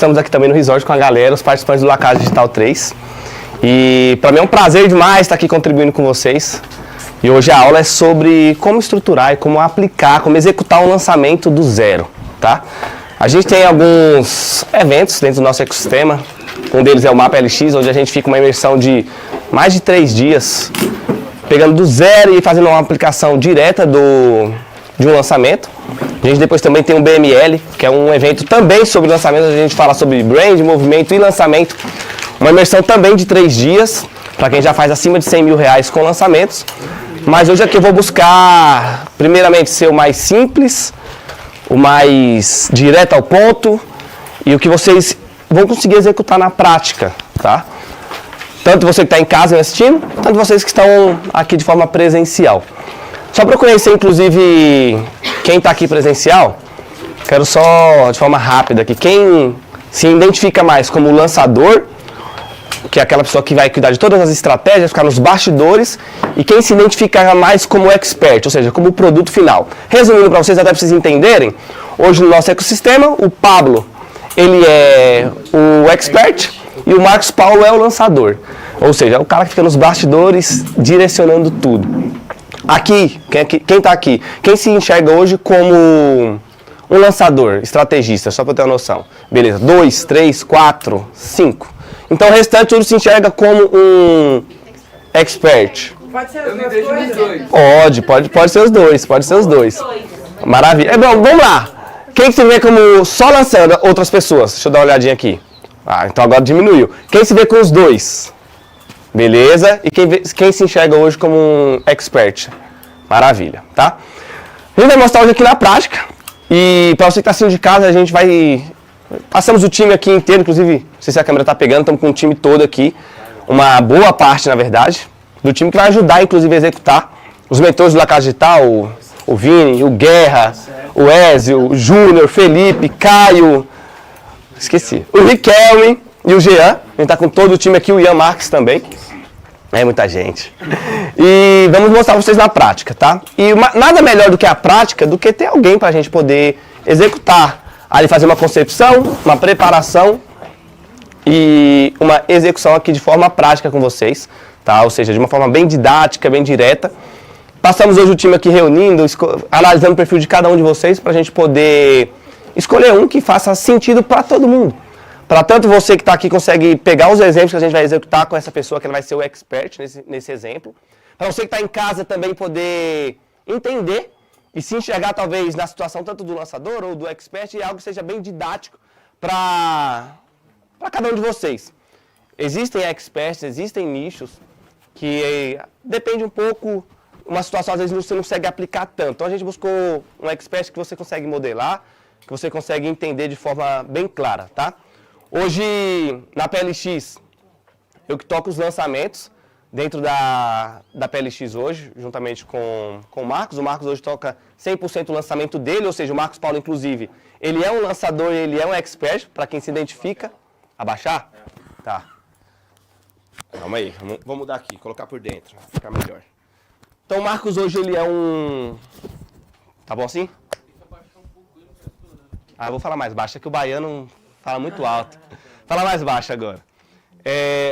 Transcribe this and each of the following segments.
estamos aqui também no resort com a galera, os participantes do La Casa Digital 3. E para mim é um prazer demais estar aqui contribuindo com vocês. E hoje a aula é sobre como estruturar e como aplicar, como executar um lançamento do zero, tá? A gente tem alguns eventos dentro do nosso ecossistema. Um deles é o Mapa LX, onde a gente fica uma imersão de mais de 3 dias, pegando do zero e fazendo uma aplicação direta de um lançamento. A gente depois também tem o BML, que é um evento também sobre lançamento, onde a gente fala sobre brand, movimento e lançamento. Uma imersão também de 3 dias, para quem já faz acima de 100 mil reais com lançamentos. Mas hoje aqui eu vou buscar, primeiramente, ser o mais simples, o mais direto ao ponto e o que vocês vão conseguir executar na prática, tá? Tanto você que está em casa me assistindo, tanto vocês que estão aqui de forma presencial. Só para eu conhecer, inclusive, quem está aqui presencial, quero só, de forma rápida aqui, quem se identifica mais como lançador, que é aquela pessoa que vai cuidar de todas as estratégias, ficar nos bastidores, e quem se identifica mais como expert, ou seja, como produto final. Resumindo para vocês, até para vocês entenderem, hoje no nosso ecossistema, o Pablo, ele é o expert e o Marcos Paulo é o lançador. Ou seja, é o cara que fica nos bastidores direcionando tudo. Aqui, quem está aqui? Quem se enxerga hoje como um lançador, estrategista, só para eu ter uma noção. Beleza, 2, 3, 4, 5. Então o restante tudo se enxerga como um expert. Pode ser os dois? Pode ser os dois, pode ser os dois. Maravilha. Bom, vamos lá. Quem se vê como só lançando outras pessoas? Deixa eu dar uma olhadinha aqui. Então agora diminuiu. Quem se vê com os dois? Beleza. E quem se enxerga hoje como um expert? Maravilha, tá? A gente vai mostrar hoje aqui na prática. E para você que está assistindo de casa, a gente vai... Passamos o time aqui inteiro, inclusive, não sei se a câmera está pegando, estamos com o time todo aqui. Uma boa parte, na verdade, do time que vai ajudar, inclusive, a executar. Os mentores do La Casa Digital, o Vini, o Guerra, o Ezio, o Júnior, Felipe, Caio, esqueci, o Riquelme e o Jean. A gente está com todo o time aqui, o Ian Marques também. É muita gente. E vamos mostrar para vocês na prática, tá? E nada melhor do que a prática, do que ter alguém para a gente poder executar. Ali fazer uma concepção, uma preparação e uma execução aqui de forma prática com vocês, tá? Ou seja, de uma forma bem didática, bem direta. Passamos hoje o time aqui reunindo, analisando o perfil de cada um de vocês para a gente poder escolher um que faça sentido para todo mundo. Para tanto você que está aqui consegue pegar os exemplos que a gente vai executar com essa pessoa que ela vai ser o expert nesse exemplo. Para você que está em casa também poder entender e se enxergar talvez na situação tanto do lançador ou do expert e algo que seja bem didático para cada um de vocês. Existem experts, existem nichos que depende um pouco, uma situação às vezes você não consegue aplicar tanto. Então a gente buscou um expert que você consegue modelar, que você consegue entender de forma bem clara, tá? Hoje na PLX eu que toco os lançamentos dentro da PLX hoje, juntamente com o Marcos. O Marcos hoje toca 100% o lançamento dele, ou seja, o Marcos Paulo, inclusive, ele é um lançador, ele é um expert, para quem se identifica. Abaixar? Tá. Calma aí, vamos mudar aqui, colocar por dentro, vai ficar melhor. Então o Marcos hoje, ele é um... Tá bom assim? Eu vou falar mais baixo, é que o baiano fala muito alto. Fala mais baixo agora.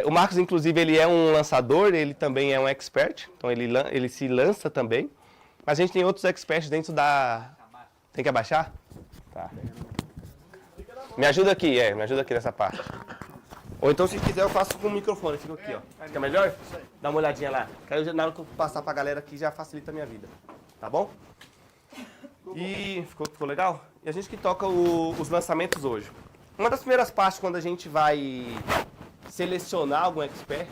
O Marcos, inclusive, ele é um lançador, ele também é um expert, então ele se lança também. Mas a gente tem outros experts dentro da... Tem que abaixar? Tá. Me ajuda aqui, me ajuda aqui nessa parte. Ou então, se quiser, eu faço com o microfone, fica aqui, ó. Fica melhor? Dá uma olhadinha lá. Quero na hora que eu passar pra galera aqui, já facilita a minha vida. Tá bom? E ficou legal? E a gente que toca os lançamentos hoje. Uma das primeiras partes, quando a gente vai selecionar algum expert,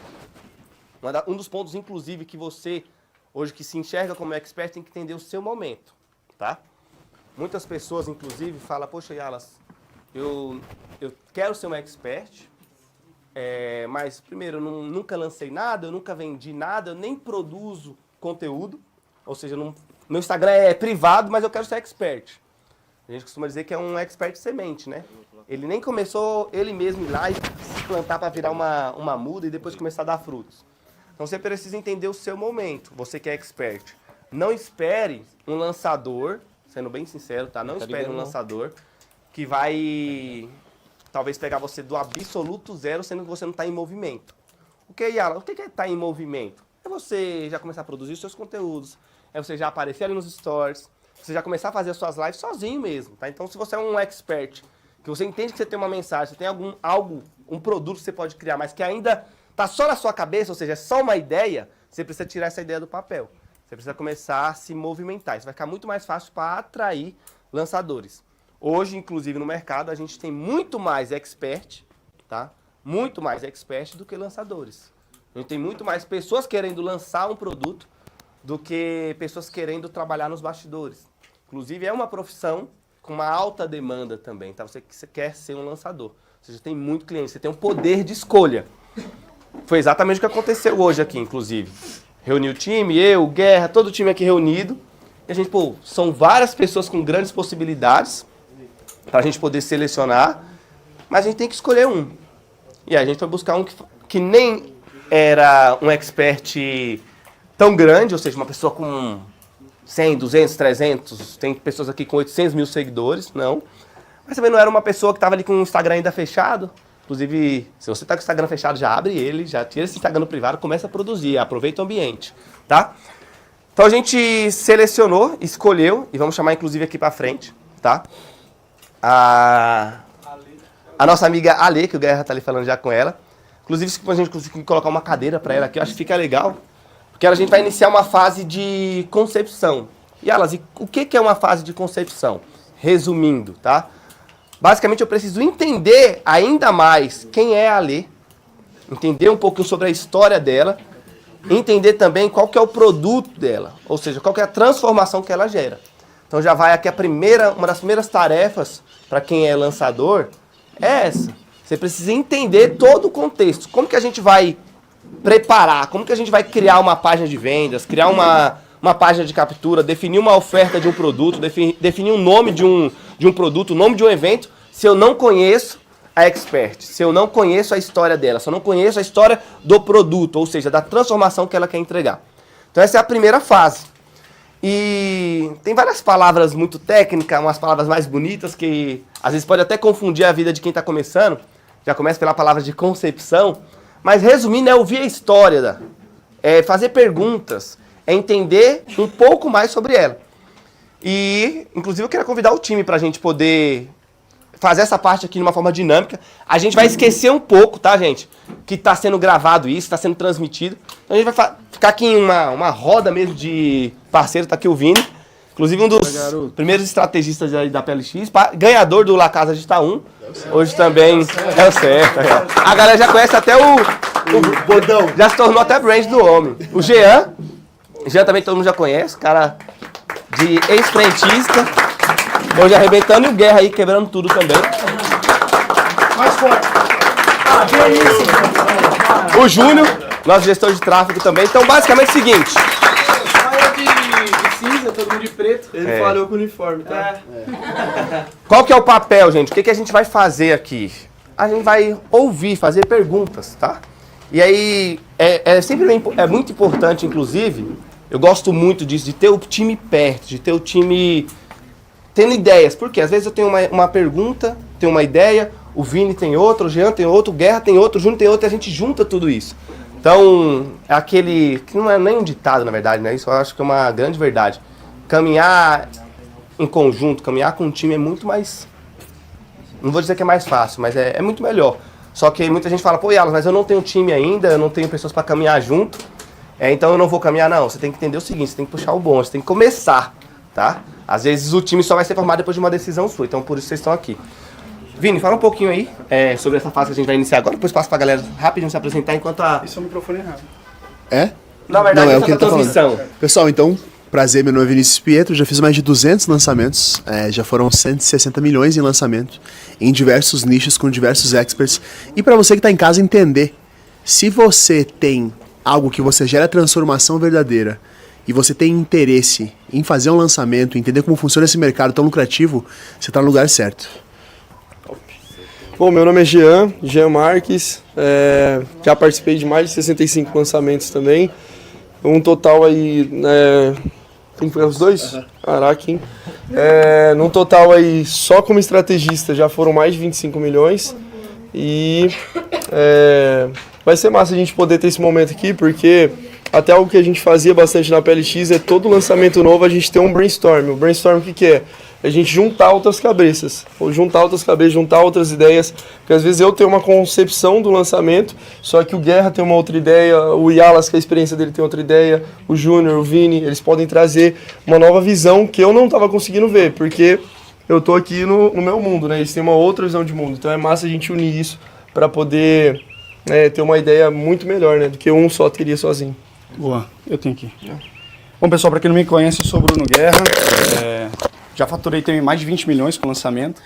um dos pontos, inclusive, que você, hoje que se enxerga como expert, tem que entender o seu momento, tá? Muitas pessoas, inclusive, falam, poxa, Yalas, eu quero ser um expert, mas, primeiro, eu nunca lancei nada, eu nunca vendi nada, eu nem produzo conteúdo, ou seja, meu Instagram é privado, mas eu quero ser expert. A gente costuma dizer que é um expert semente, né? Ele nem começou ele mesmo ir lá e se plantar para virar uma muda e depois começar a dar frutos. Então você precisa entender o seu momento, você que é expert. Não espere um lançador, sendo bem sincero, tá? Não espere um lançador que vai talvez pegar você do absoluto zero, sendo que você não está em movimento. O que, Yala? O que é estar em movimento? É você já começar a produzir os seus conteúdos, é você já aparecer ali nos stories, você já começar a fazer as suas lives sozinho mesmo, tá? Então, se você é um expert, que você entende que você tem uma mensagem, você tem um produto que você pode criar, mas que ainda tá só na sua cabeça, ou seja, é só uma ideia, você precisa tirar essa ideia do papel. Você precisa começar a se movimentar. Isso vai ficar muito mais fácil para atrair lançadores. Hoje, inclusive, no mercado, a gente tem muito mais expert, tá? Muito mais expert do que lançadores. A gente tem muito mais pessoas querendo lançar um produto do que pessoas querendo trabalhar nos bastidores. Inclusive, é uma profissão com uma alta demanda também, tá? Você quer ser um lançador. Ou seja, tem muito cliente, você tem um poder de escolha. Foi exatamente o que aconteceu hoje aqui, inclusive. Reuni o time, eu, Guerra, todo o time aqui reunido. E a gente, são várias pessoas com grandes possibilidades para a gente poder selecionar, mas a gente tem que escolher um. E a gente foi buscar um que nem era um expert tão grande, ou seja, uma pessoa com 100, 200, 300, tem pessoas aqui com 800 mil seguidores, não. Mas também não era uma pessoa que estava ali com o Instagram ainda fechado. Inclusive, se você está com o Instagram fechado, já abre ele, já tira esse Instagram no privado, começa a produzir, aproveita o ambiente, tá? Então a gente selecionou, escolheu, e vamos chamar inclusive aqui para frente, tá? A nossa amiga Ale, que o Guerra tá ali falando já com ela. Inclusive, se a gente conseguir colocar uma cadeira para ela aqui, eu acho que fica legal. Porque a gente vai iniciar uma fase de concepção. E elas, o que é uma fase de concepção? Resumindo, tá? Basicamente, eu preciso entender ainda mais quem é a Ale, entender um pouquinho sobre a história dela, entender também qual que é o produto dela, ou seja, qual que é a transformação que ela gera. Então já vai aqui uma das primeiras tarefas para quem é lançador é essa. Você precisa entender todo o contexto. Como que a gente vai preparar, como que a gente vai criar uma página de vendas, criar uma página de captura, definir uma oferta de um produto, definir um nome de um produto, o nome de um evento, se eu não conheço a expert, se eu não conheço a história dela, se eu não conheço a história do produto, ou seja, da transformação que ela quer entregar. Então essa é a primeira fase. E tem várias palavras muito técnicas, umas palavras mais bonitas que às vezes pode até confundir a vida de quem está começando. Já começa pela palavra de concepção. Mas resumindo, é ouvir a história, é fazer perguntas, é entender um pouco mais sobre ela. E, inclusive, eu quero convidar o time para a gente poder fazer essa parte aqui de uma forma dinâmica. A gente vai esquecer um pouco, tá, gente? Que está sendo gravado isso, está sendo transmitido. Então a gente vai ficar aqui em uma roda mesmo de parceiro, tá aqui o Vini. Inclusive um dos primeiros estrategistas aí da PLX, ganhador do La Casa de Itaú. Hoje também é o certo. A galera já conhece até o Bodão. Já se tornou até brand do homem. O Jean também todo mundo já conhece, cara de ex-frentista. Hoje arrebentando e o Guerra aí quebrando tudo também. Mais forte. Que isso? O Júnior, nosso gestor de tráfego também. Então basicamente é o seguinte. Cinza, todo mundo de preto. Ele falhou com o uniforme, tá? Qual que é o papel, gente? O que a gente vai fazer aqui? A gente vai ouvir, fazer perguntas, tá? E aí, é muito importante, inclusive, eu gosto muito disso, de ter o time perto, de ter o time tendo ideias. Porque às vezes eu tenho uma pergunta, tenho uma ideia, o Vini tem outra, o Jean tem outro, o Guerra tem outro, o Júnior tem outro, e a gente junta tudo isso. Então, é aquele, que não é nem um ditado, na verdade, né? Isso eu acho que é uma grande verdade. Caminhar em conjunto, caminhar com um time é muito mais... Não vou dizer que é mais fácil, mas é muito melhor. Só que muita gente fala, pô, Yalas, mas eu não tenho time ainda, eu não tenho pessoas para caminhar junto, então eu não vou caminhar, não. Você tem que entender o seguinte, você tem que puxar o bonde, você tem que começar, tá? Às vezes o time só vai ser formado depois de uma decisão sua, então por isso vocês estão aqui. Vini, fala um pouquinho aí sobre essa fase que a gente vai iniciar agora, depois passa pra galera rapidinho se apresentar enquanto a... Isso é o microfone errado. É? Na verdade, Não, é o essa que ele tá transmissão. falando. Pessoal, então, prazer, meu nome é Vinícius Pietro, já fiz mais de 200 lançamentos, já foram 160 milhões em lançamento, em diversos nichos, com diversos experts. E para você que está em casa entender, se você tem algo que você gera transformação verdadeira, e você tem interesse em fazer um lançamento, entender como funciona esse mercado tão lucrativo, você está no lugar certo. Bom, meu nome é Jean Marques, já participei de mais de 65 lançamentos também, um total aí Tem que pegar os dois? Caraca, hein? Num total aí, só como estrategista, já foram mais de 25 milhões. E vai ser massa a gente poder ter esse momento aqui, porque até algo que a gente fazia bastante na PLX é todo lançamento novo a gente ter um brainstorm. O brainstorm o que é? A gente juntar outras cabeças, ou juntar outras ideias, porque às vezes eu tenho uma concepção do lançamento, só que o Guerra tem uma outra ideia, o Yalas, que a experiência dele tem outra ideia, o Júnior, o Vini, eles podem trazer uma nova visão que eu não estava conseguindo ver, porque eu tô aqui no meu mundo, né? Eles têm uma outra visão de mundo, então é massa a gente unir isso para poder ter uma ideia muito melhor, né, do que um só teria sozinho. Boa, eu tenho aqui. Bom, pessoal, para quem não me conhece, eu sou o Bruno Guerra. Já faturei também mais de 20 milhões com o lançamento.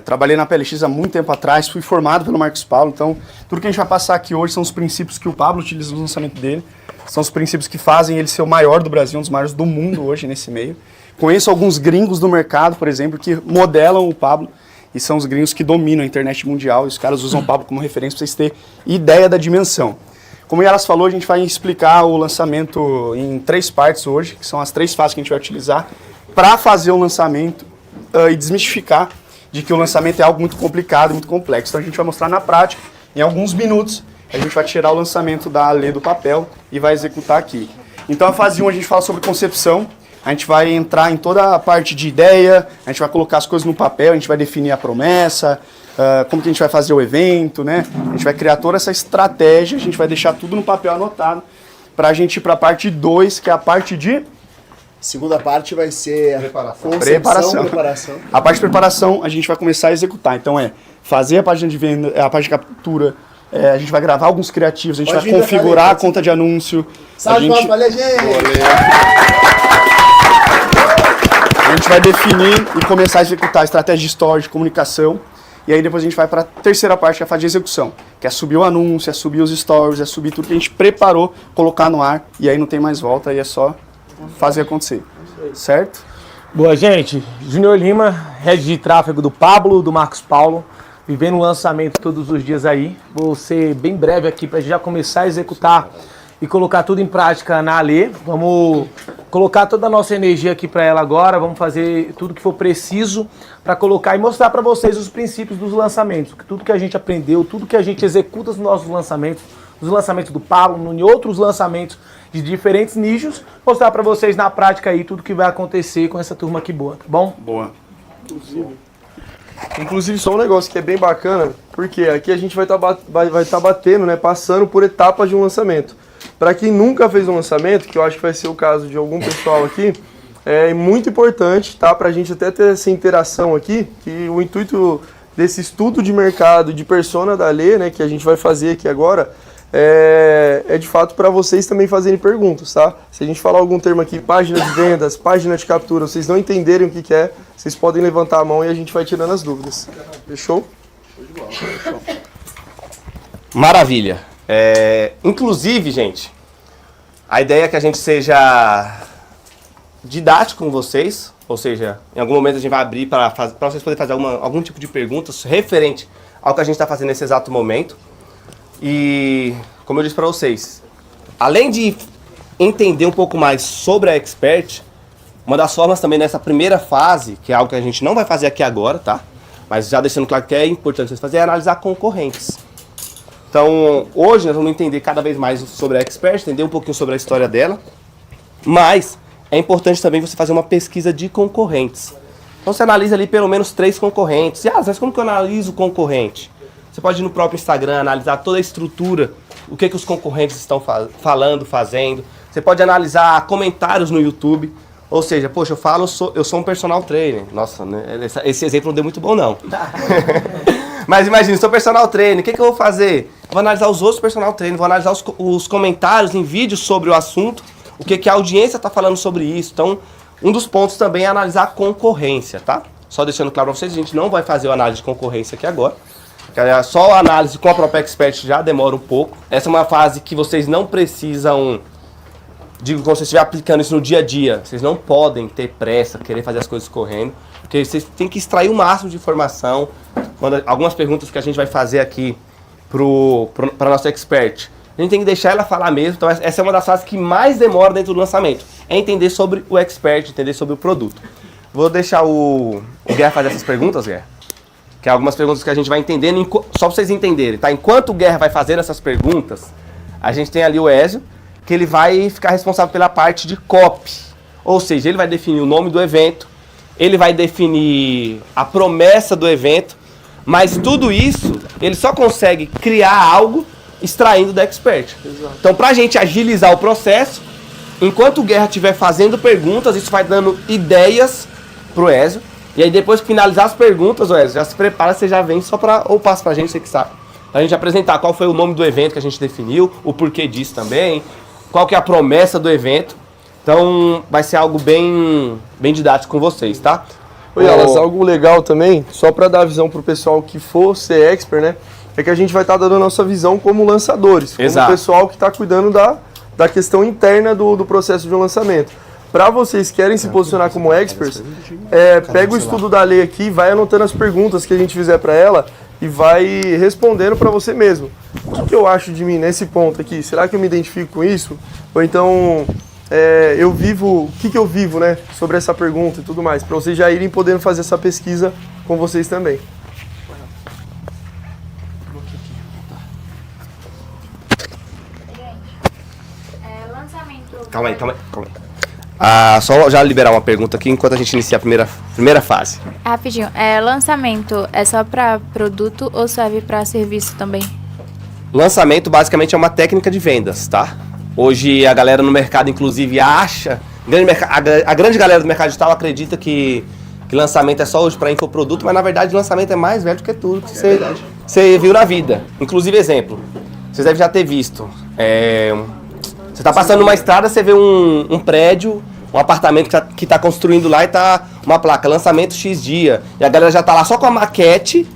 Trabalhei na PLX há muito tempo atrás, fui formado pelo Marcos Paulo, então tudo que a gente vai passar aqui hoje são os princípios que o Pablo utiliza no lançamento dele, são os princípios que fazem ele ser o maior do Brasil, um dos maiores do mundo hoje nesse meio. Conheço alguns gringos do mercado, por exemplo, que modelam o Pablo, e são os gringos que dominam a internet mundial, e os caras usam o Pablo como referência para vocês terem ideia da dimensão. Como elas falou, a gente vai explicar o lançamento em 3 partes hoje, que são as 3 fases que a gente vai utilizar para fazer o lançamento e desmistificar de que o lançamento é algo muito complicado e muito complexo. Então a gente vai mostrar na prática, em alguns minutos, a gente vai tirar o lançamento da lei do papel e vai executar aqui. Então a fase 1 a gente fala sobre concepção, a gente vai entrar em toda a parte de ideia, a gente vai colocar as coisas no papel, a gente vai definir a promessa, como que a gente vai fazer o evento, né? A gente vai criar toda essa estratégia, a gente vai deixar tudo no papel anotado, para a gente ir para a parte 2, que é a parte de... Segunda parte vai ser preparação. A parte de preparação a gente vai começar a executar. Então fazer a página de venda, a página de captura, a gente vai gravar alguns criativos, a gente vai configurar a conta de anúncio. Salve, valeu, gente! A gente vai definir e começar a executar a estratégia de story, de comunicação. E aí depois a gente vai para a terceira parte, que é a fase de execução. Que é subir o anúncio, é subir os stories, é subir tudo que a gente preparou, colocar no ar. E aí não tem mais volta, aí é só fazer acontecer. Certo? Boa, gente. Júnior Lima, head de tráfego do Pablo, do Marcos Paulo. Vivendo o lançamento todos os dias aí. Vou ser bem breve aqui para já começar a executar e colocar tudo em prática na Alê. Vamos colocar toda a nossa energia aqui para ela agora. Vamos fazer tudo que for preciso para colocar e mostrar para vocês os princípios dos lançamentos. Tudo que a gente aprendeu, tudo que a gente executa nos nossos lançamentos, nos lançamentos do Pablo, em outros lançamentos de diferentes nichos. Mostrar para vocês na prática aí tudo que vai acontecer com essa turma aqui boa, tá bom? Boa. Inclusive, só um negócio que é bem bacana, porque aqui a gente vai estar batendo, né, passando por etapas de um lançamento. Para quem nunca fez um lançamento, que eu acho que vai ser o caso de algum pessoal aqui, é muito importante, tá, para a gente até ter essa interação aqui, que o intuito desse estudo de mercado, de persona da Alê, né, que a gente vai fazer aqui agora, é de fato para vocês também fazerem perguntas, tá? Se a gente falar algum termo aqui, página de vendas, página de captura, vocês não entenderem o que é, vocês podem levantar a mão e a gente vai tirando as dúvidas. Fechou? Maravilha. Inclusive, gente, a ideia é que a gente seja didático com vocês, ou seja, em algum momento a gente vai abrir para vocês poderem fazer algum tipo de perguntas referente ao que a gente está fazendo nesse exato momento. E, como eu disse para vocês, além de entender um pouco mais sobre a Expert, uma das formas também nessa primeira fase, que é algo que a gente não vai fazer aqui agora, tá? Mas já deixando claro que é importante vocês fazerem, é analisar concorrentes. Então, hoje nós vamos entender cada vez mais sobre a Expert, entender um pouquinho sobre a história dela, mas é importante também você fazer uma pesquisa de concorrentes. Então você analisa ali pelo menos 3 concorrentes. Mas como que eu analiso o concorrente? Você pode ir no próprio Instagram, analisar toda a estrutura, o que os concorrentes estão falando, fazendo. Você pode analisar comentários no YouTube. Ou seja, poxa, eu sou um personal trainer. Nossa, né? Esse exemplo não deu muito bom, não. Mas imagina, sou personal trainer, o que eu vou fazer? Vou analisar os outros personal trainers, vou analisar os comentários em vídeos sobre o assunto, o que a audiência está falando sobre isso. Então, um dos pontos também é analisar a concorrência, tá? Só deixando claro para vocês, a gente não vai fazer a análise de concorrência aqui agora. Só a análise com a própria Expert já demora um pouco. Essa é uma fase que vocês não precisam, digo, quando vocês estiver aplicando isso no dia a dia, vocês não podem ter pressa, querer fazer as coisas correndo, porque vocês têm que extrair o máximo de informação. Algumas perguntas que a gente vai fazer aqui para a nossa Expert, a gente tem que deixar ela falar mesmo. Então essa é uma das fases que mais demora dentro do lançamento. É entender sobre o expert, entender sobre o produto. Vou deixar o Guerra fazer essas perguntas, Guerra. Que é algumas perguntas que a gente vai entendendo, só para vocês entenderem, tá? Enquanto o Guerra vai fazendo essas perguntas, a gente tem ali o Ezio, que ele vai ficar responsável pela parte de copy. Ou seja, ele vai definir o nome do evento, ele vai definir a promessa do evento, mas tudo isso, ele só consegue criar algo extraindo da expert. Exato. Então, pra gente agilizar o processo, enquanto o Guerra estiver fazendo perguntas, isso vai dando ideias pro Ezio. E aí depois que finalizar as perguntas, Ezio, já se prepara, você já vem só pra, ou passa pra gente, você que sabe. Pra gente apresentar qual foi o nome do evento que a gente definiu, o porquê disso também, qual que é a promessa do evento. Então vai ser algo bem didático com vocês, tá? Oi, Alas, algo legal também, só pra dar a visão pro pessoal que for ser expert, né? É que a gente vai estar dando a nossa visão como lançadores, como o pessoal que tá cuidando da questão interna do processo de um lançamento. Para vocês que querem se posicionar como experts, pega o estudo da lei aqui, vai anotando as perguntas que a gente fizer para ela e vai respondendo para você mesmo. O que eu acho de mim nesse ponto aqui? Será que eu me identifico com isso? Ou então eu vivo, o que eu vivo, né? Sobre essa pergunta e tudo mais, para vocês já irem podendo fazer essa pesquisa com vocês também. Calma aí. Só já liberar uma pergunta aqui enquanto a gente inicia a primeira fase. Rapidinho, lançamento é só para produto ou serve para serviço também? Lançamento basicamente é uma técnica de vendas, tá? Hoje a galera no mercado inclusive acha, a grande galera do mercado digital acredita que lançamento é só hoje para infoproduto, mas na verdade lançamento é mais velho que tudo que você viu na vida. Inclusive exemplo, vocês devem já ter visto, você está passando numa estrada, você vê um prédio, um apartamento que tá construindo lá e tá uma placa, lançamento X dia. E a galera já tá lá só com a maquete,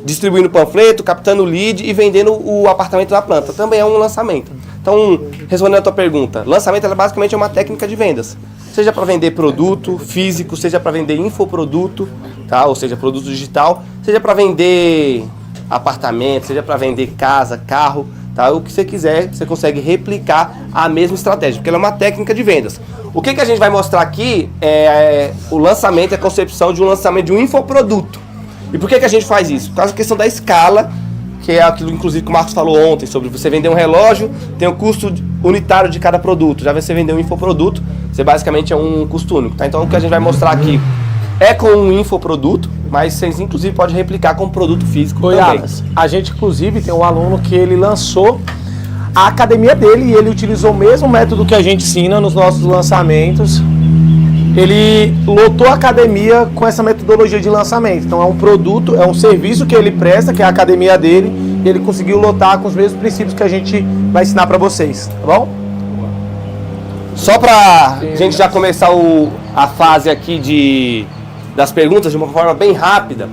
distribuindo panfleto, captando lead e vendendo o apartamento na planta. Também é um lançamento. Então, respondendo a tua pergunta, lançamento ela basicamente é uma técnica de vendas. Seja para vender produto físico, seja para vender infoproduto, tá? Ou seja, produto digital, seja para vender apartamento, seja para vender casa, carro. Tá? O que você quiser, você consegue replicar a mesma estratégia, porque ela é uma técnica de vendas. O que a gente vai mostrar aqui é o lançamento e a concepção de um lançamento de um infoproduto. E por que a gente faz isso? Por causa da questão da escala, que é aquilo inclusive que o Marcos falou ontem, sobre você vender um relógio, tem o custo unitário de cada produto. Já você vender um infoproduto, você basicamente é um custo único. Tá? Então o que a gente vai mostrar aqui é com um infoproduto, mas vocês inclusive podem replicar com um produto físico também. Alas, a gente inclusive tem um aluno que ele lançou a academia dele e ele utilizou o mesmo método que a gente ensina nos nossos lançamentos. Ele lotou a academia com essa metodologia de lançamento. Então é um produto, é um serviço que ele presta, que é a academia dele, e ele conseguiu lotar com os mesmos princípios que a gente vai ensinar para vocês, tá bom? Só pra gente já começar a fase aqui das perguntas de uma forma bem rápida.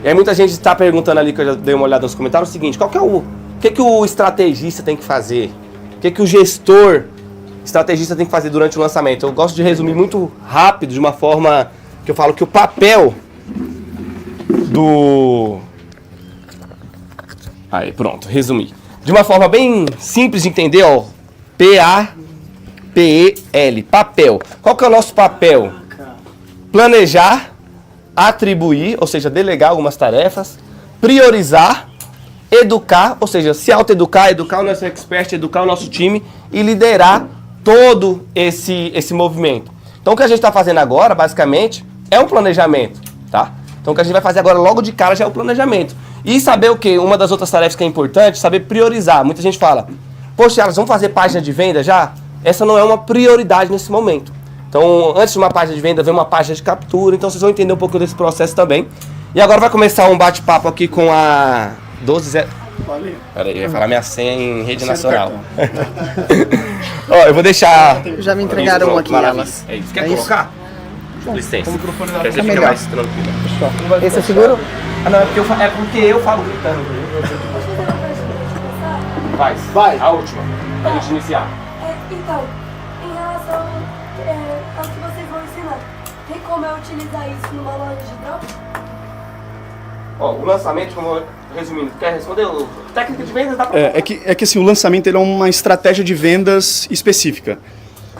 E aí muita gente está perguntando ali, que eu já dei uma olhada nos comentários, o seguinte: qual que é o que o estrategista tem que fazer? O que o gestor estrategista tem que fazer durante o lançamento? Eu gosto de resumir muito rápido, de uma forma que eu falo que o papel Aí, pronto, resumi. De uma forma bem simples de entender, ó. P-A-P-E-L, papel. Qual que é o nosso papel? Planejar, atribuir, ou seja, delegar algumas tarefas, priorizar, educar, ou seja, se autoeducar, educar o nosso expert, educar o nosso time e liderar todo esse movimento. Então o que a gente está fazendo agora, basicamente, é um planejamento, tá? Então o que a gente vai fazer agora logo de cara já é o planejamento. E saber o quê? Uma das outras tarefas que é importante, saber priorizar. Muita gente fala, poxa, elas vão fazer página de venda já? Essa não é uma prioridade nesse momento. Então, antes de uma página de venda, vem uma página de captura. Então, vocês vão entender um pouco desse processo também. E agora vai começar um bate-papo aqui com a 12... Peraí, eu ia falar minha senha em rede nacional. Ó, eu vou deixar... Já me entregaram isso, aqui, maravilha. elas. É isso. Quer colocar? Licença. Quer dizer, melhor. mais tranquilo. Esse eu seguro? Ah, não, é porque eu falo gritando. Vai. A última, pra gente iniciar. Então, em relação ao que vocês vão ensinar, tem como eu utilizar isso numa loja de drops? Ó, o lançamento, como Resumindo, quer responder? Técnica de vendas dá pra... É que assim, o lançamento ele é uma estratégia de vendas específica.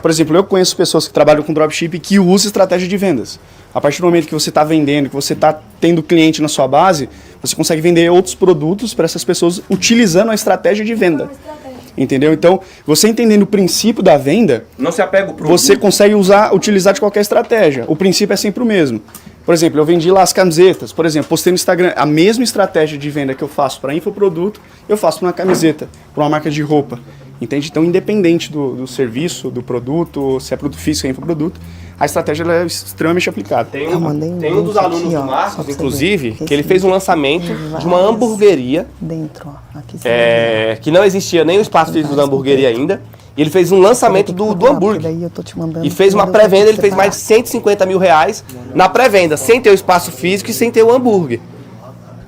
Por exemplo, eu conheço pessoas que trabalham com dropship que usam estratégia de vendas. A partir do momento que você está vendendo, que você está tendo cliente na sua base, você consegue vender outros produtos para essas pessoas utilizando a estratégia de venda. Entendeu? Então, você entendendo o princípio da venda, Não se apega ao produto. você consegue utilizar de qualquer estratégia. O princípio é sempre o mesmo. Por exemplo, eu vendi lá as camisetas. Por exemplo, postei no Instagram. A mesma estratégia de venda que eu faço para infoproduto, eu faço para uma camiseta, para uma marca de roupa. Entende? Então, independente do serviço, do produto, se é produto físico ou infoproduto, a estratégia ela é extremamente aplicada. Tem um dos alunos do Marcos, inclusive, que ele fez um lançamento de uma hamburgueria Dentro, ó. Aqui que não existia nem o espaço físico da hamburgueria ainda. E ele fez um lançamento do hambúrguer. Daí eu tô te mandando. E fez uma pré-venda, ele fez mais de 150 mil reais na pré-venda, sem ter o espaço físico e sem ter o hambúrguer.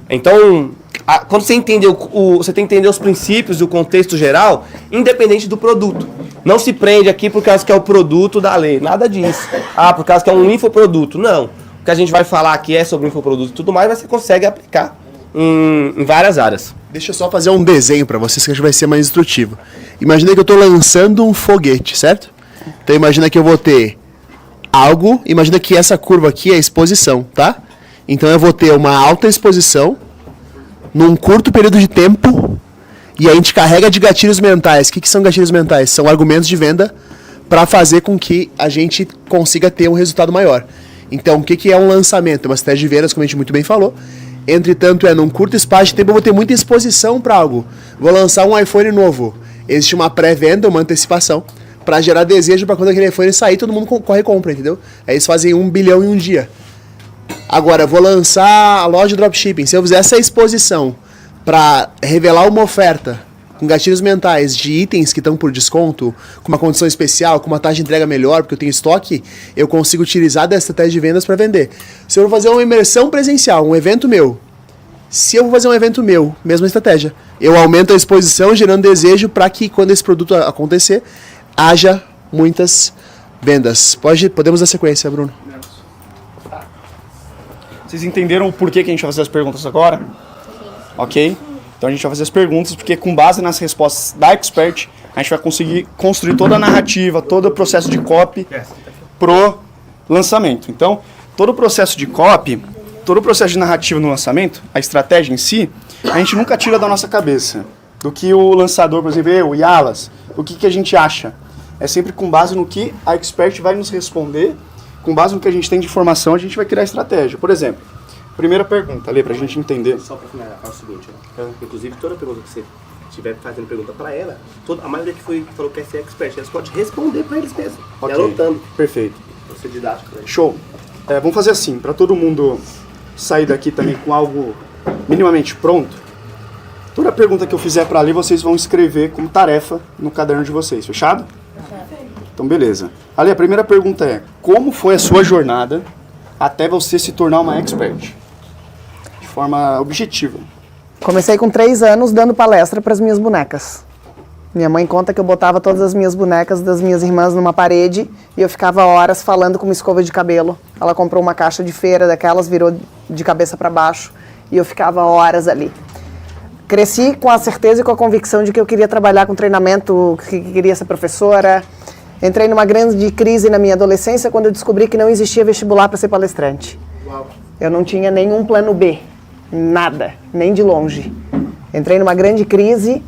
Então, quando você entende você tem que entender os princípios e o contexto geral, independente do produto. Não se prende aqui por causa que é o produto da lei, nada disso. Por causa que é um infoproduto. Não. O que a gente vai falar aqui é sobre infoproduto e tudo mais, mas você consegue aplicar em várias áreas. Deixa eu só fazer um desenho para vocês que acho que vai ser mais instrutivo. Imagina que eu estou lançando um foguete, certo? Então imagina que eu vou ter algo, imagina que essa curva aqui é a exposição, tá? Então eu vou ter uma alta exposição num curto período de tempo e a gente carrega de gatilhos mentais. O que são gatilhos mentais? São argumentos de venda para fazer com que a gente consiga ter um resultado maior. Então o que é um lançamento? É uma estratégia de vendas, como a gente muito bem falou. Entretanto, num curto espaço de tempo eu vou ter muita exposição para algo. Vou lançar um iPhone novo. Existe uma pré-venda, uma antecipação, para gerar desejo para quando aquele iPhone sair, todo mundo corre e compra, entendeu? Aí eles fazem 1 bilhão em um dia. Agora, eu vou lançar a loja de dropshipping. Se eu fizer essa exposição para revelar uma oferta com gatilhos mentais de itens que estão por desconto, com uma condição especial, com uma taxa de entrega melhor, porque eu tenho estoque, eu consigo utilizar dessa estratégia de vendas para vender. Se eu vou fazer uma imersão presencial, um evento meu, se eu vou fazer um evento meu, mesma estratégia. Eu aumento a exposição, gerando desejo para que quando esse produto acontecer, haja muitas vendas. Podemos dar sequência, Bruno. Vocês entenderam o porquê que a gente vai fazer as perguntas agora? Ok? Então a gente vai fazer as perguntas, porque com base nas respostas da Expert, a gente vai conseguir construir toda a narrativa, todo o processo de copy pro lançamento. Então, todo o processo de copy, todo o processo de narrativa no lançamento, a estratégia em si, a gente nunca tira da nossa cabeça. Do que o lançador, por exemplo, o Yalas, o que a gente acha. É sempre com base no que a Expert vai nos responder, com base no que a gente tem de informação, a gente vai criar a estratégia. Por exemplo, primeira pergunta, Lê, pra gente entender. Só para finalizar, é o seguinte, inclusive toda pergunta que você estiver fazendo pergunta para ela, a maioria que falou que quer ser expert, elas podem responder para eles mesmos, Ok. e anotando. Perfeito. Pra ser didático. Né? Show. Vamos fazer assim, para todo mundo sair daqui também com algo minimamente pronto. Toda pergunta que eu fizer para ali, vocês vão escrever como tarefa no caderno de vocês, fechado? Então, beleza. Ali, a primeira pergunta é: como foi a sua jornada até você se tornar uma expert? De forma objetiva. Comecei com 3 anos dando palestra para as minhas bonecas. Minha mãe conta que eu botava todas as minhas bonecas das minhas irmãs numa parede e eu ficava horas falando com uma escova de cabelo. Ela comprou uma caixa de feira daquelas, virou de cabeça para baixo e eu ficava horas ali. Cresci com a certeza e com a convicção de que eu queria trabalhar com treinamento, que queria ser professora. Entrei numa grande crise na minha adolescência quando eu descobri que não existia vestibular para ser palestrante. Eu não tinha nenhum plano B, nada, nem de longe. Entrei numa grande crise,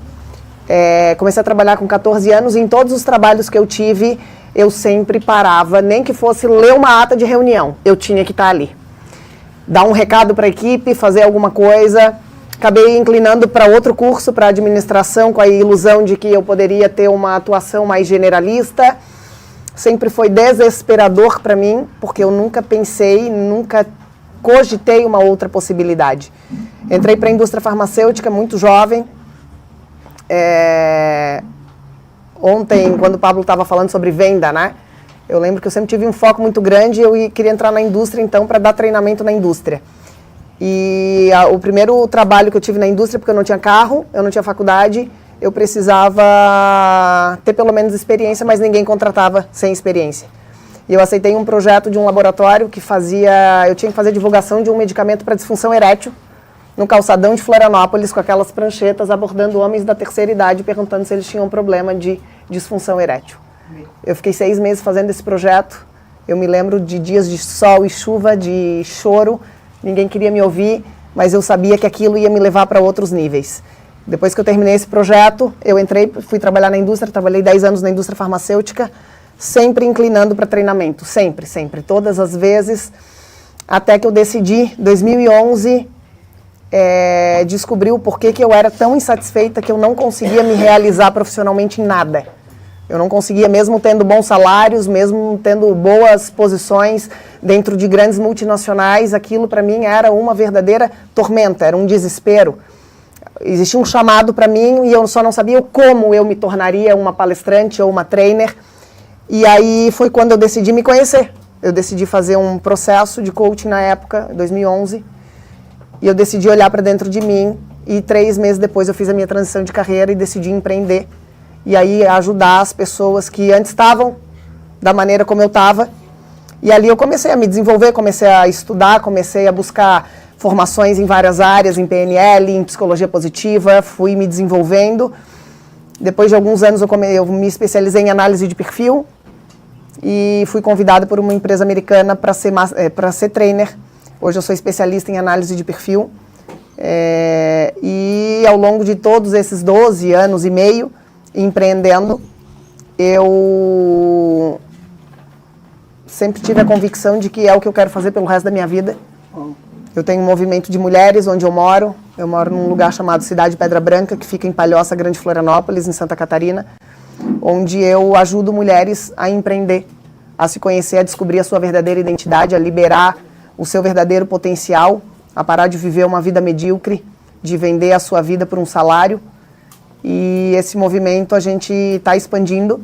comecei a trabalhar com 14 anos e em todos os trabalhos que eu tive, eu sempre parava, nem que fosse ler uma ata de reunião, eu tinha que estar ali. Dar um recado para a equipe, fazer alguma coisa. Acabei inclinando para outro curso, para administração, com a ilusão de que eu poderia ter uma atuação mais generalista. Sempre foi desesperador para mim, porque eu nunca pensei, nunca cogitei uma outra possibilidade. Entrei para a indústria farmacêutica muito jovem. Ontem, quando o Pablo estava falando sobre venda, né? Eu lembro que eu sempre tive um foco muito grande e eu queria entrar na indústria, então, para dar treinamento na indústria. E o primeiro trabalho que eu tive na indústria, porque eu não tinha carro, eu não tinha faculdade, eu precisava ter pelo menos experiência, mas ninguém contratava sem experiência. E eu aceitei um projeto de um laboratório que eu tinha que fazer divulgação de um medicamento para disfunção erétil, no calçadão de Florianópolis com aquelas pranchetas abordando homens da terceira idade perguntando se eles tinham problema de disfunção erétil. Eu fiquei 6 meses fazendo esse projeto. Eu me lembro de dias de sol e chuva, de choro. Ninguém queria me ouvir, mas eu sabia que aquilo ia me levar para outros níveis. Depois que eu terminei esse projeto, eu entrei, fui trabalhar na indústria, trabalhei 10 anos na indústria farmacêutica, sempre inclinando para treinamento, sempre, todas as vezes, até que eu decidi, em 2011, descobri o porquê que eu era tão insatisfeita que eu não conseguia me realizar profissionalmente em nada. Eu não conseguia, mesmo tendo bons salários, mesmo tendo boas posições dentro de grandes multinacionais, aquilo para mim era uma verdadeira tormenta, era um desespero. Existia um chamado para mim e eu só não sabia como eu me tornaria uma palestrante ou uma trainer. E aí foi quando eu decidi me conhecer. Eu decidi fazer um processo de coaching na época, 2011, e eu decidi olhar para dentro de mim e 3 meses depois eu fiz a minha transição de carreira e decidi empreender. E aí ajudar as pessoas que antes estavam da maneira como eu estava. E ali eu comecei a me desenvolver, comecei a estudar, comecei a buscar formações em várias áreas, em PNL, em psicologia positiva, fui me desenvolvendo. Depois de alguns anos eu me especializei em análise de perfil e fui convidada por uma empresa americana para ser trainer. Hoje eu sou especialista em análise de perfil. E ao longo de todos esses 12 anos e meio, empreendendo, eu sempre tive a convicção de que é o que eu quero fazer pelo resto da minha vida. Eu tenho um movimento de mulheres onde eu moro num lugar chamado Cidade Pedra Branca, que fica em Palhoça, Grande Florianópolis, em Santa Catarina, onde eu ajudo mulheres a empreender, a se conhecer, a descobrir a sua verdadeira identidade, a liberar o seu verdadeiro potencial, a parar de viver uma vida medíocre, de vender a sua vida por um salário. E esse movimento a gente está expandindo.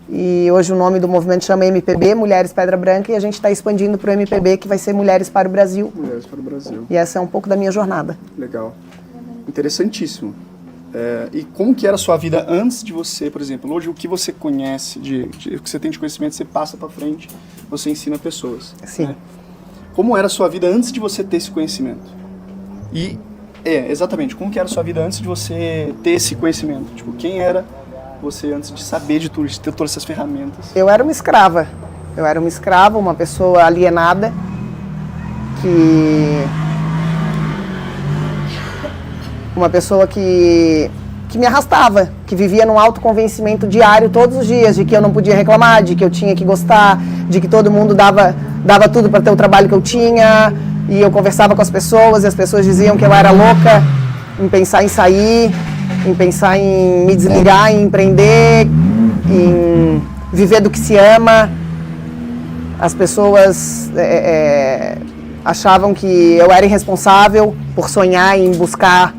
E hoje o nome do movimento chama MPB, Mulheres Pedra Branca, e a gente está expandindo para o MPB, que vai ser Mulheres para o Brasil. Mulheres para o Brasil. E essa é um pouco da minha jornada. Legal. Interessantíssimo. E como que era a sua vida antes de você, por exemplo, hoje o que você conhece, o que você tem de conhecimento, você passa para frente, você ensina pessoas. Sim. Né? Como era a sua vida antes de você ter esse conhecimento? Exatamente. Como que era a sua vida antes de você ter esse conhecimento? Tipo, quem era você antes de saber de tudo, de ter todas essas ferramentas? Eu era uma escrava. Eu era uma escrava, uma pessoa alienada, uma pessoa que me arrastava, que vivia num autoconvencimento diário todos os dias, de que eu não podia reclamar, de que eu tinha que gostar, de que todo mundo dava tudo para ter o trabalho que eu tinha. E eu conversava com as pessoas e as pessoas diziam que eu era louca em pensar em sair, em pensar em me desligar, em empreender, em viver do que se ama. As pessoas achavam que eu era irresponsável por sonhar em buscar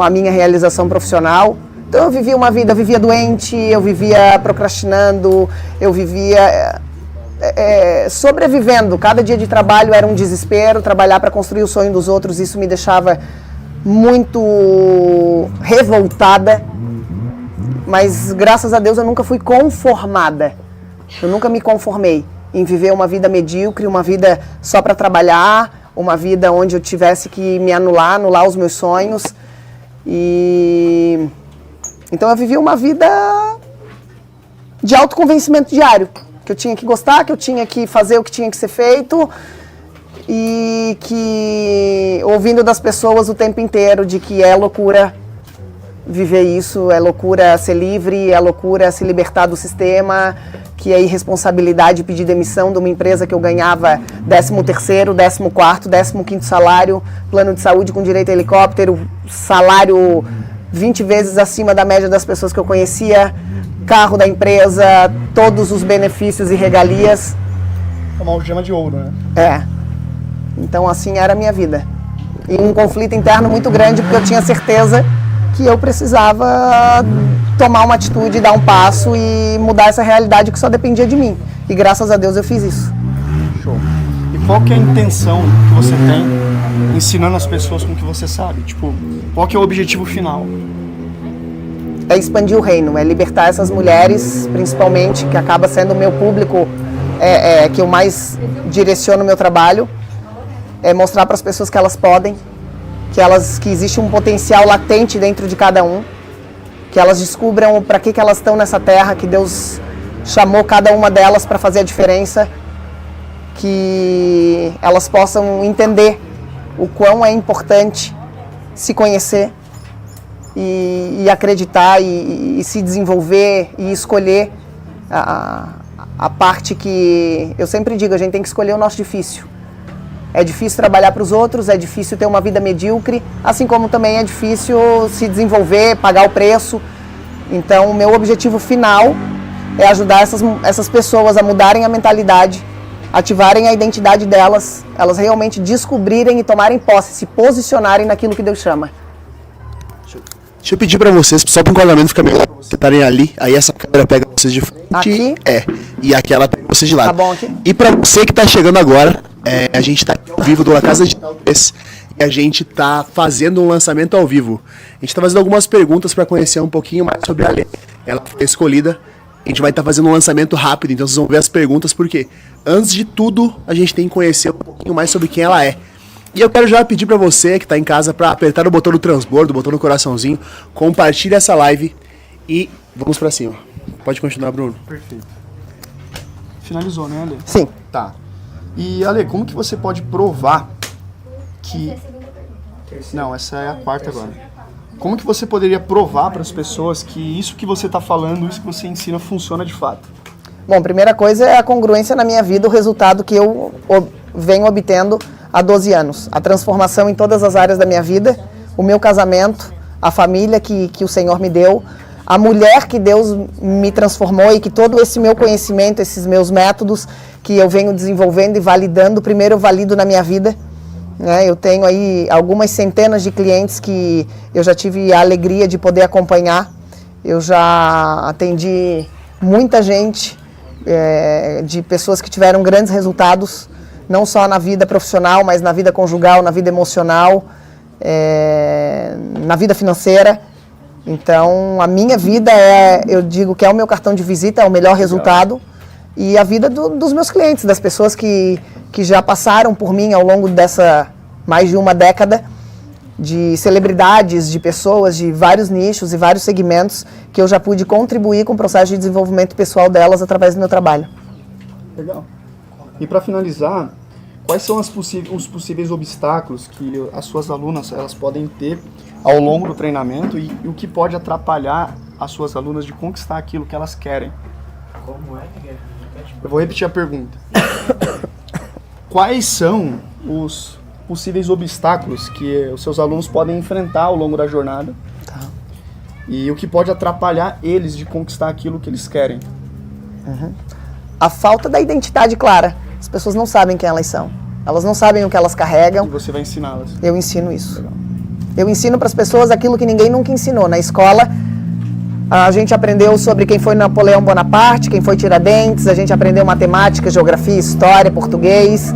a minha realização profissional. Então eu vivia doente, eu vivia procrastinando, eu vivia sobrevivendo. Cada dia de trabalho era um desespero, trabalhar para construir o sonho dos outros, isso me deixava muito revoltada, mas graças a Deus eu nunca fui conformada, eu nunca me conformei em viver uma vida medíocre, uma vida só para trabalhar, uma vida onde eu tivesse que me anular os meus sonhos. E então eu vivi uma vida de autoconvencimento diário, que eu tinha que gostar, que eu tinha que fazer o que tinha que ser feito, e que ouvindo das pessoas o tempo inteiro de que é loucura viver isso, é loucura ser livre, é loucura se libertar do sistema, que é irresponsabilidade pedir demissão de uma empresa que eu ganhava 13º, 14º, 15º salário, plano de saúde com direito a helicóptero, salário 20 vezes acima da média das pessoas que eu conhecia, carro da empresa, todos os benefícios e regalias. É uma algema de ouro, né? Então assim era a minha vida. E um conflito interno muito grande, porque eu tinha certeza que eu precisava tomar uma atitude, dar um passo e mudar essa realidade que só dependia de mim. E graças a Deus eu fiz isso. Show. E qual que é a intenção que você tem ensinando as pessoas com o que você sabe? Tipo, qual que é o objetivo final? É expandir o reino, é libertar essas mulheres, principalmente, que acaba sendo o meu público, que eu mais direciono o meu trabalho, é mostrar para as pessoas que elas podem, que existe um potencial latente dentro de cada um, que elas descubram para que elas estão nessa terra, que Deus chamou cada uma delas para fazer a diferença, que elas possam entender o quão é importante se conhecer e acreditar e se desenvolver e escolher a parte que eu sempre digo, a gente tem que escolher o nosso difícil. É difícil trabalhar para os outros, é difícil ter uma vida medíocre, assim como também é difícil se desenvolver, pagar o preço. Então, o meu objetivo final é ajudar essas pessoas a mudarem a mentalidade, ativarem a identidade delas, elas realmente descobrirem e tomarem posse, se posicionarem naquilo que Deus chama. Deixa eu pedir pra vocês, só para o enquadramento ficar melhor, vocês estarem ali, aí essa câmera pega vocês de frente. Aqui? E aquela pega vocês de lado. Tá bom aqui? E pra você que tá chegando agora, a gente tá aqui ao vivo do La Casa Digital 3 e a gente tá fazendo um lançamento ao vivo. A gente tá fazendo algumas perguntas para conhecer um pouquinho mais sobre a Lê. Ela foi escolhida, a gente vai estar fazendo um lançamento rápido, então vocês vão ver as perguntas, porque antes de tudo, a gente tem que conhecer um pouquinho mais sobre quem ela é. E eu quero já pedir pra você que tá em casa pra apertar o botão do transbordo, o botão do coraçãozinho, compartilha essa live e vamos pra cima. Pode continuar, Bruno. Perfeito. Finalizou, né, Ale? Sim. Tá. E, Ale, como que você pode provar que... Não, essa é a quarta agora. Como que você poderia provar para as pessoas que isso que você está falando, isso que você ensina, funciona de fato? Bom, primeira coisa é a congruência na minha vida, o resultado que eu venho obtendo há 12 anos. A transformação em todas as áreas da minha vida, o meu casamento, a família que o Senhor me deu, a mulher que Deus me transformou e que todo esse meu conhecimento, esses meus métodos que eu venho desenvolvendo e validando, primeiro eu valido na minha vida. Eu tenho aí algumas centenas de clientes que eu já tive a alegria de poder acompanhar. Eu já atendi muita gente, de pessoas que tiveram grandes resultados, não só na vida profissional, mas na vida conjugal, na vida emocional, na vida financeira. Então, a minha vida eu digo que é o meu cartão de visita, é o melhor resultado. E a vida dos meus clientes, das pessoas que já passaram por mim ao longo dessa mais de uma década, de celebridades, de pessoas de vários nichos e vários segmentos, que eu já pude contribuir com o processo de desenvolvimento pessoal delas através do meu trabalho. Legal. E para finalizar, quais são os possíveis obstáculos que as suas alunas elas podem ter ao longo do treinamento e o que pode atrapalhar as suas alunas de conquistar aquilo que elas querem? Eu vou repetir a pergunta. Quais são os possíveis obstáculos que os seus alunos podem enfrentar ao longo da jornada? Tá. E o que pode atrapalhar eles de conquistar aquilo que eles querem? A falta da identidade clara. As pessoas não sabem quem elas são. Elas não sabem o que elas carregam. E você vai ensiná-las. Eu ensino isso. Legal. Eu ensino para as pessoas aquilo que ninguém nunca ensinou. Na escola, a gente aprendeu sobre quem foi Napoleão Bonaparte, quem foi Tiradentes, a gente aprendeu matemática, geografia, história, português.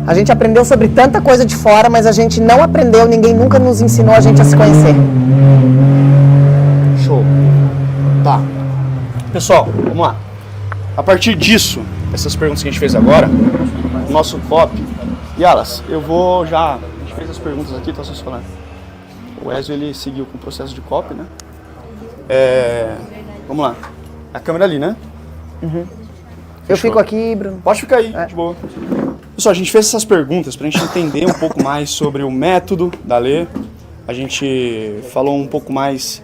A gente aprendeu sobre tanta coisa de fora, mas a gente não aprendeu, ninguém nunca nos ensinou a gente a se conhecer. Show. Tá. Pessoal, vamos lá. A partir disso, essas perguntas que a gente fez agora, nosso copy. Yalas, eu vou já... A gente fez as perguntas aqui, tá vocês falando. O Ezio, ele seguiu com o processo de copy, né? Vamos lá. A câmera ali, né? Eu fico aqui, Bruno. Pode ficar aí, de boa. Pessoal, a gente fez essas perguntas pra gente entender um pouco mais sobre o método da Lê. A gente falou um pouco mais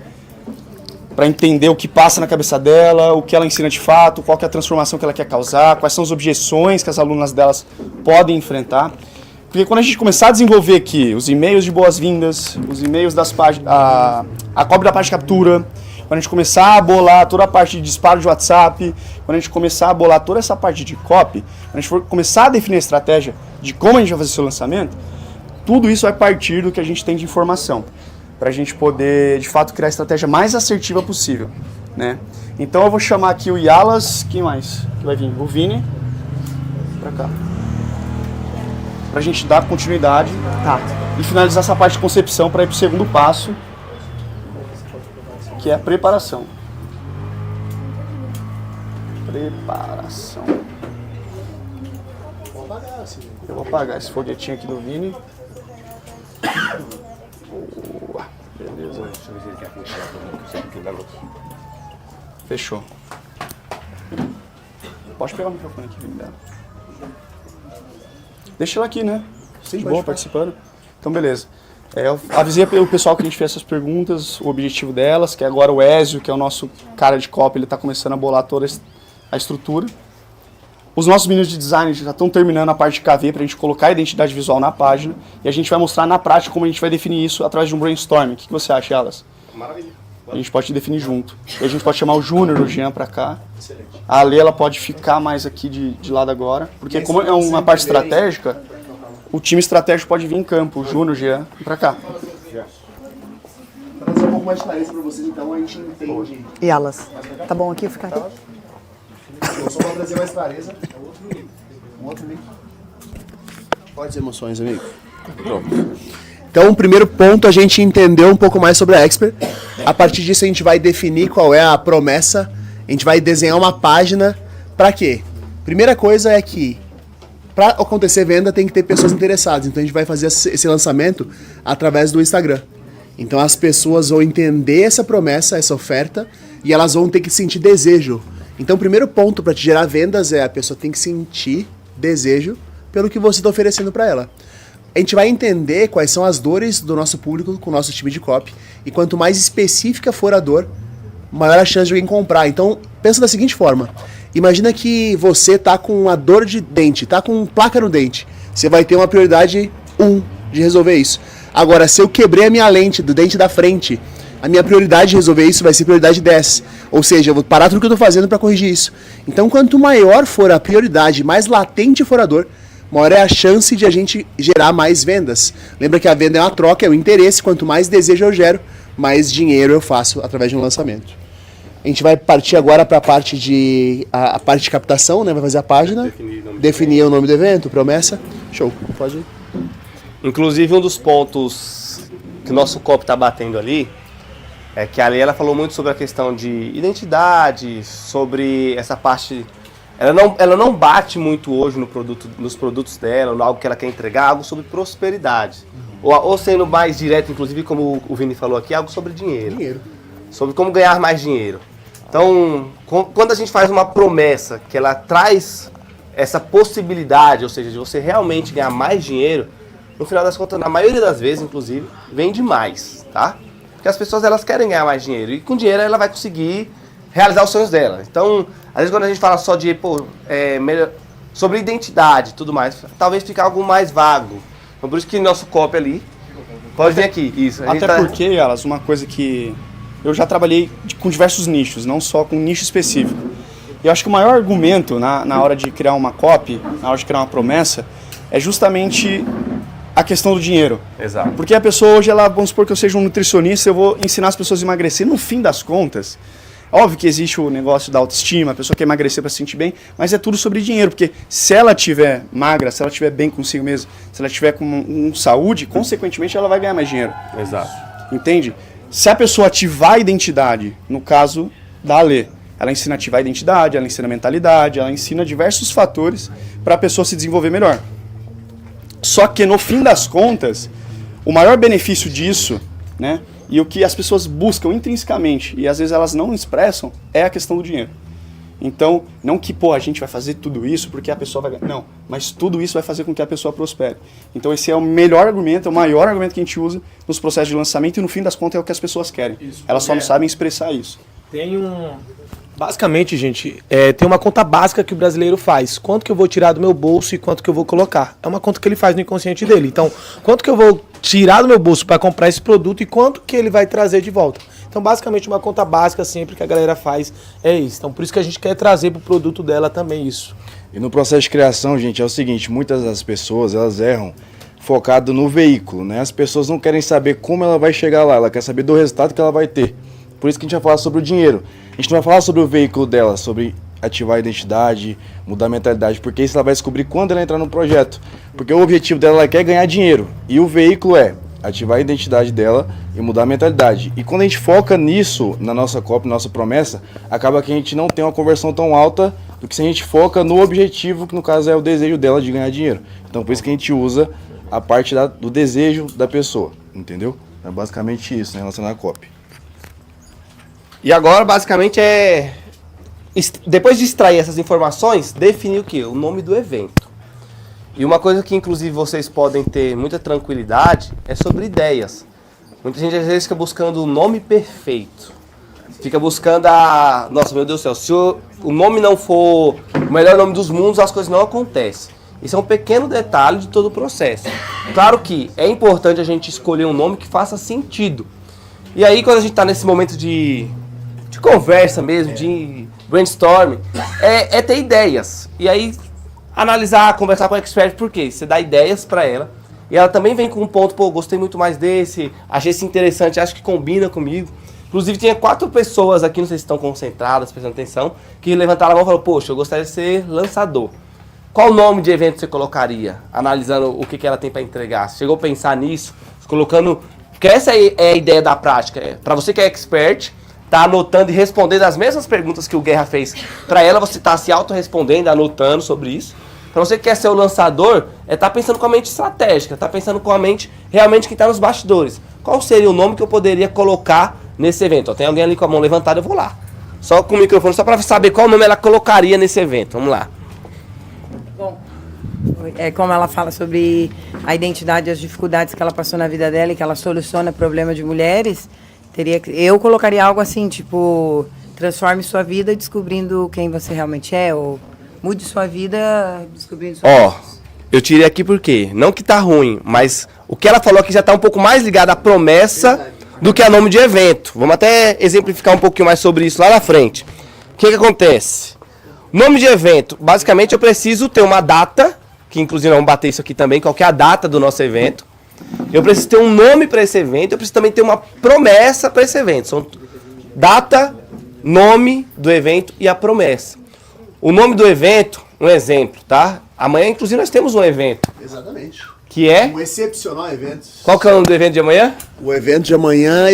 para entender o que passa na cabeça dela, o que ela ensina de fato, qual que é a transformação que ela quer causar, quais são as objeções que as alunas delas podem enfrentar. Porque quando a gente começar a desenvolver aqui os e-mails de boas-vindas, os e-mails das páginas, a cópia da página de captura, quando a gente começar a bolar toda a parte de disparo de WhatsApp, quando a gente começar a bolar toda essa parte de copy, quando a gente for começar a definir a estratégia de como a gente vai fazer o seu lançamento, tudo isso vai partir do que a gente tem de informação, para a gente poder, de fato, criar a estratégia mais assertiva possível, né? Então eu vou chamar aqui o Yalas, quem mais que vai vir? O Vini, para cá. Pra gente dar continuidade, e finalizar essa parte de concepção para ir pro segundo passo, que é a preparação. Preparação. Eu vou apagar esse foguetinho aqui do Vini. Fechou. Pode pegar o microfone aqui, Vini. Deixa ela aqui, né? Sim, de boa, participando. Então, beleza. Eu avisei o pessoal que a gente fez essas perguntas, o objetivo delas, que é agora o Ézio, que é o nosso cara de copy, ele está começando a bolar toda a estrutura. Os nossos meninos de design já estão terminando a parte de KV para a gente colocar a identidade visual na página e a gente vai mostrar na prática como a gente vai definir isso através de um brainstorming. O que você acha, Elas? Maravilha. A gente pode definir junto. E a gente pode chamar o Júnior, o Jean para cá. Excelente. A Ale, ela pode ficar mais aqui de lado agora, porque como é uma parte estratégica, o time estratégico pode vir em campo, o Júnior, o Jean, para cá. Para trazer um pouco mais de clareza para vocês, então a gente entende. E elas? Tá bom aqui eu ficar aqui? Só para trazer mais clareza. Um outro link. Pode emoções, amigo. Pronto. Então, o primeiro ponto, a gente entendeu um pouco mais sobre a Expert. A partir disso, a gente vai definir qual é a promessa. A gente vai desenhar uma página. Para quê? Primeira coisa é que, para acontecer venda, tem que ter pessoas interessadas. Então, a gente vai fazer esse lançamento através do Instagram. Então, as pessoas vão entender essa promessa, essa oferta, e elas vão ter que sentir desejo. Então, o primeiro ponto para te gerar vendas é a pessoa tem que sentir desejo pelo que você está oferecendo para ela. A gente vai entender quais são as dores do nosso público com o nosso time de copy. E quanto mais específica for a dor, maior a chance de alguém comprar. Então, pensa da seguinte forma. Imagina que você tá com uma dor de dente, tá com placa no dente. Você vai ter uma prioridade 1 de resolver isso. Agora, se eu quebrei a minha lente do dente da frente, a minha prioridade de resolver isso vai ser prioridade 10. Ou seja, eu vou parar tudo que eu tô fazendo para corrigir isso. Então, quanto maior for a prioridade, mais latente for a dor, maior é a chance de a gente gerar mais vendas. Lembra que a venda é uma troca, é um interesse. Quanto mais desejo eu gero, mais dinheiro eu faço através de um lançamento. A gente vai partir agora para a parte de captação, né? Vai fazer a página, definir o nome do evento, promessa. Show, pode ir. Inclusive, um dos pontos que o nosso copo está batendo ali é que a Ale, ela falou muito sobre a questão de identidade, sobre essa parte. Ela não bate muito hoje nos produtos dela, no algo que ela quer entregar, algo sobre prosperidade. Ou sendo mais direto, inclusive, como o Vini falou aqui, algo sobre dinheiro. Sobre como ganhar mais dinheiro. Então, quando a gente faz uma promessa que ela traz essa possibilidade, ou seja, de você realmente ganhar mais dinheiro, no final das contas, na maioria das vezes, inclusive, vende mais, tá? Porque as pessoas, elas querem ganhar mais dinheiro. E com dinheiro ela vai conseguir realizar os sonhos dela. Então, às vezes quando a gente fala só de, sobre identidade e tudo mais, talvez fique algo mais vago. Então, por isso que nosso copy ali, pode vir aqui, isso. Até porque, Elas, uma coisa que eu já trabalhei com diversos nichos, não só com um nicho específico. E eu acho que o maior argumento na hora de criar uma copy, na hora de criar uma promessa, é justamente a questão do dinheiro. Exato. Porque a pessoa hoje, vamos supor que eu seja um nutricionista, eu vou ensinar as pessoas a emagrecer. No fim das contas, óbvio que existe o negócio da autoestima, a pessoa quer emagrecer para se sentir bem, mas é tudo sobre dinheiro, porque se ela estiver magra, se ela estiver bem consigo mesma, se ela estiver com saúde, consequentemente ela vai ganhar mais dinheiro. Exato. Entende? Se a pessoa ativar a identidade, no caso da Ale, ela ensina a ativar a identidade, ela ensina a mentalidade, ela ensina diversos fatores para a pessoa se desenvolver melhor. Só que no fim das contas, o maior benefício disso, né, e o que as pessoas buscam intrinsecamente, e às vezes elas não expressam, é a questão do dinheiro. Então, não que, a gente vai fazer tudo isso porque a pessoa vai ganhar. Não, mas tudo isso vai fazer com que a pessoa prospere. Então, esse é o melhor argumento, é o maior argumento que a gente usa nos processos de lançamento e, no fim das contas, é o que as pessoas querem. Isso, elas só não sabem expressar isso. Basicamente, gente, tem uma conta básica que o brasileiro faz. Quanto que eu vou tirar do meu bolso e quanto que eu vou colocar. É uma conta que ele faz no inconsciente dele. Então, quanto que eu vou tirar do meu bolso para comprar esse produto e quanto que ele vai trazer de volta. Então, basicamente, uma conta básica sempre que a galera faz é isso. Então, por isso que a gente quer trazer para o produto dela também isso. E no processo de criação, gente, é o seguinte, muitas das pessoas, elas erram focado no veículo, né? As pessoas não querem saber como ela vai chegar lá, ela quer saber do resultado que ela vai ter. Por isso que a gente vai falar sobre o dinheiro. A gente não vai falar sobre o veículo dela, sobre ativar a identidade, mudar a mentalidade, porque isso ela vai descobrir quando ela entrar no projeto. Porque o objetivo dela, ela quer ganhar dinheiro. E o veículo é ativar a identidade dela e mudar a mentalidade. E quando a gente foca nisso, na nossa copy, na nossa promessa, acaba que a gente não tem uma conversão tão alta do que se a gente foca no objetivo, que no caso é o desejo dela de ganhar dinheiro. Então por isso que a gente usa a parte do desejo da pessoa, entendeu? É basicamente isso, né, relacionado à copy. E agora, basicamente, depois de extrair essas informações, definir o quê? O nome do evento. E uma coisa que, inclusive, vocês podem ter muita tranquilidade é sobre ideias. Muita gente, às vezes, fica buscando o nome perfeito. Fica buscando a... Nossa, meu Deus do céu, se o nome não for o melhor nome dos mundos, as coisas não acontecem. Isso é um pequeno detalhe de todo o processo. Claro que é importante a gente escolher um nome que faça sentido. E aí, quando a gente está nesse momento de conversa mesmo, de brainstorming, é ter ideias. E aí, analisar, conversar com a expert, por quê? Você dá ideias para ela, e ela também vem com um ponto, pô, gostei muito mais desse, achei esse interessante, acho que combina comigo. Inclusive, tinha 4 pessoas aqui, não sei se estão concentradas, prestando atenção, que levantaram a mão e falaram, poxa, eu gostaria de ser lançador. Qual nome de evento você colocaria? Analisando o que ela tem para entregar. Você chegou a pensar nisso? Colocando... Porque essa é a ideia da prática. Para você que é expert, tá anotando e respondendo as mesmas perguntas que o Guerra fez para ela, você tá se auto-respondendo, anotando sobre isso. Para você que quer ser o lançador, tá pensando com a mente estratégica, tá pensando com a mente realmente que tá nos bastidores. Qual seria o nome que eu poderia colocar nesse evento? Ó, tem alguém ali com a mão levantada, eu vou lá. Só com o microfone, só para saber qual nome ela colocaria nesse evento. Vamos lá. Bom, como ela fala sobre a identidade e as dificuldades que ela passou na vida dela e que ela soluciona problema de mulheres, eu colocaria algo assim, tipo, transforme sua vida descobrindo quem você realmente é, ou mude sua vida descobrindo sua vida. Eu tirei aqui porque, não que tá ruim, mas o que ela falou aqui já tá um pouco mais ligado à promessa do que a nome de evento. Vamos até exemplificar um pouquinho mais sobre isso lá na frente. O que acontece? Nome de evento, basicamente eu preciso ter uma data, que inclusive vamos bater isso aqui também, qual que é a data do nosso evento. Eu preciso ter um nome para esse evento, eu preciso também ter uma promessa para esse evento. São data, nome do evento e a promessa. O nome do evento, um exemplo, tá? Amanhã, inclusive, nós temos um evento. Exatamente. Que é? Um excepcional evento. Qual que é o nome do evento de amanhã? O evento de amanhã,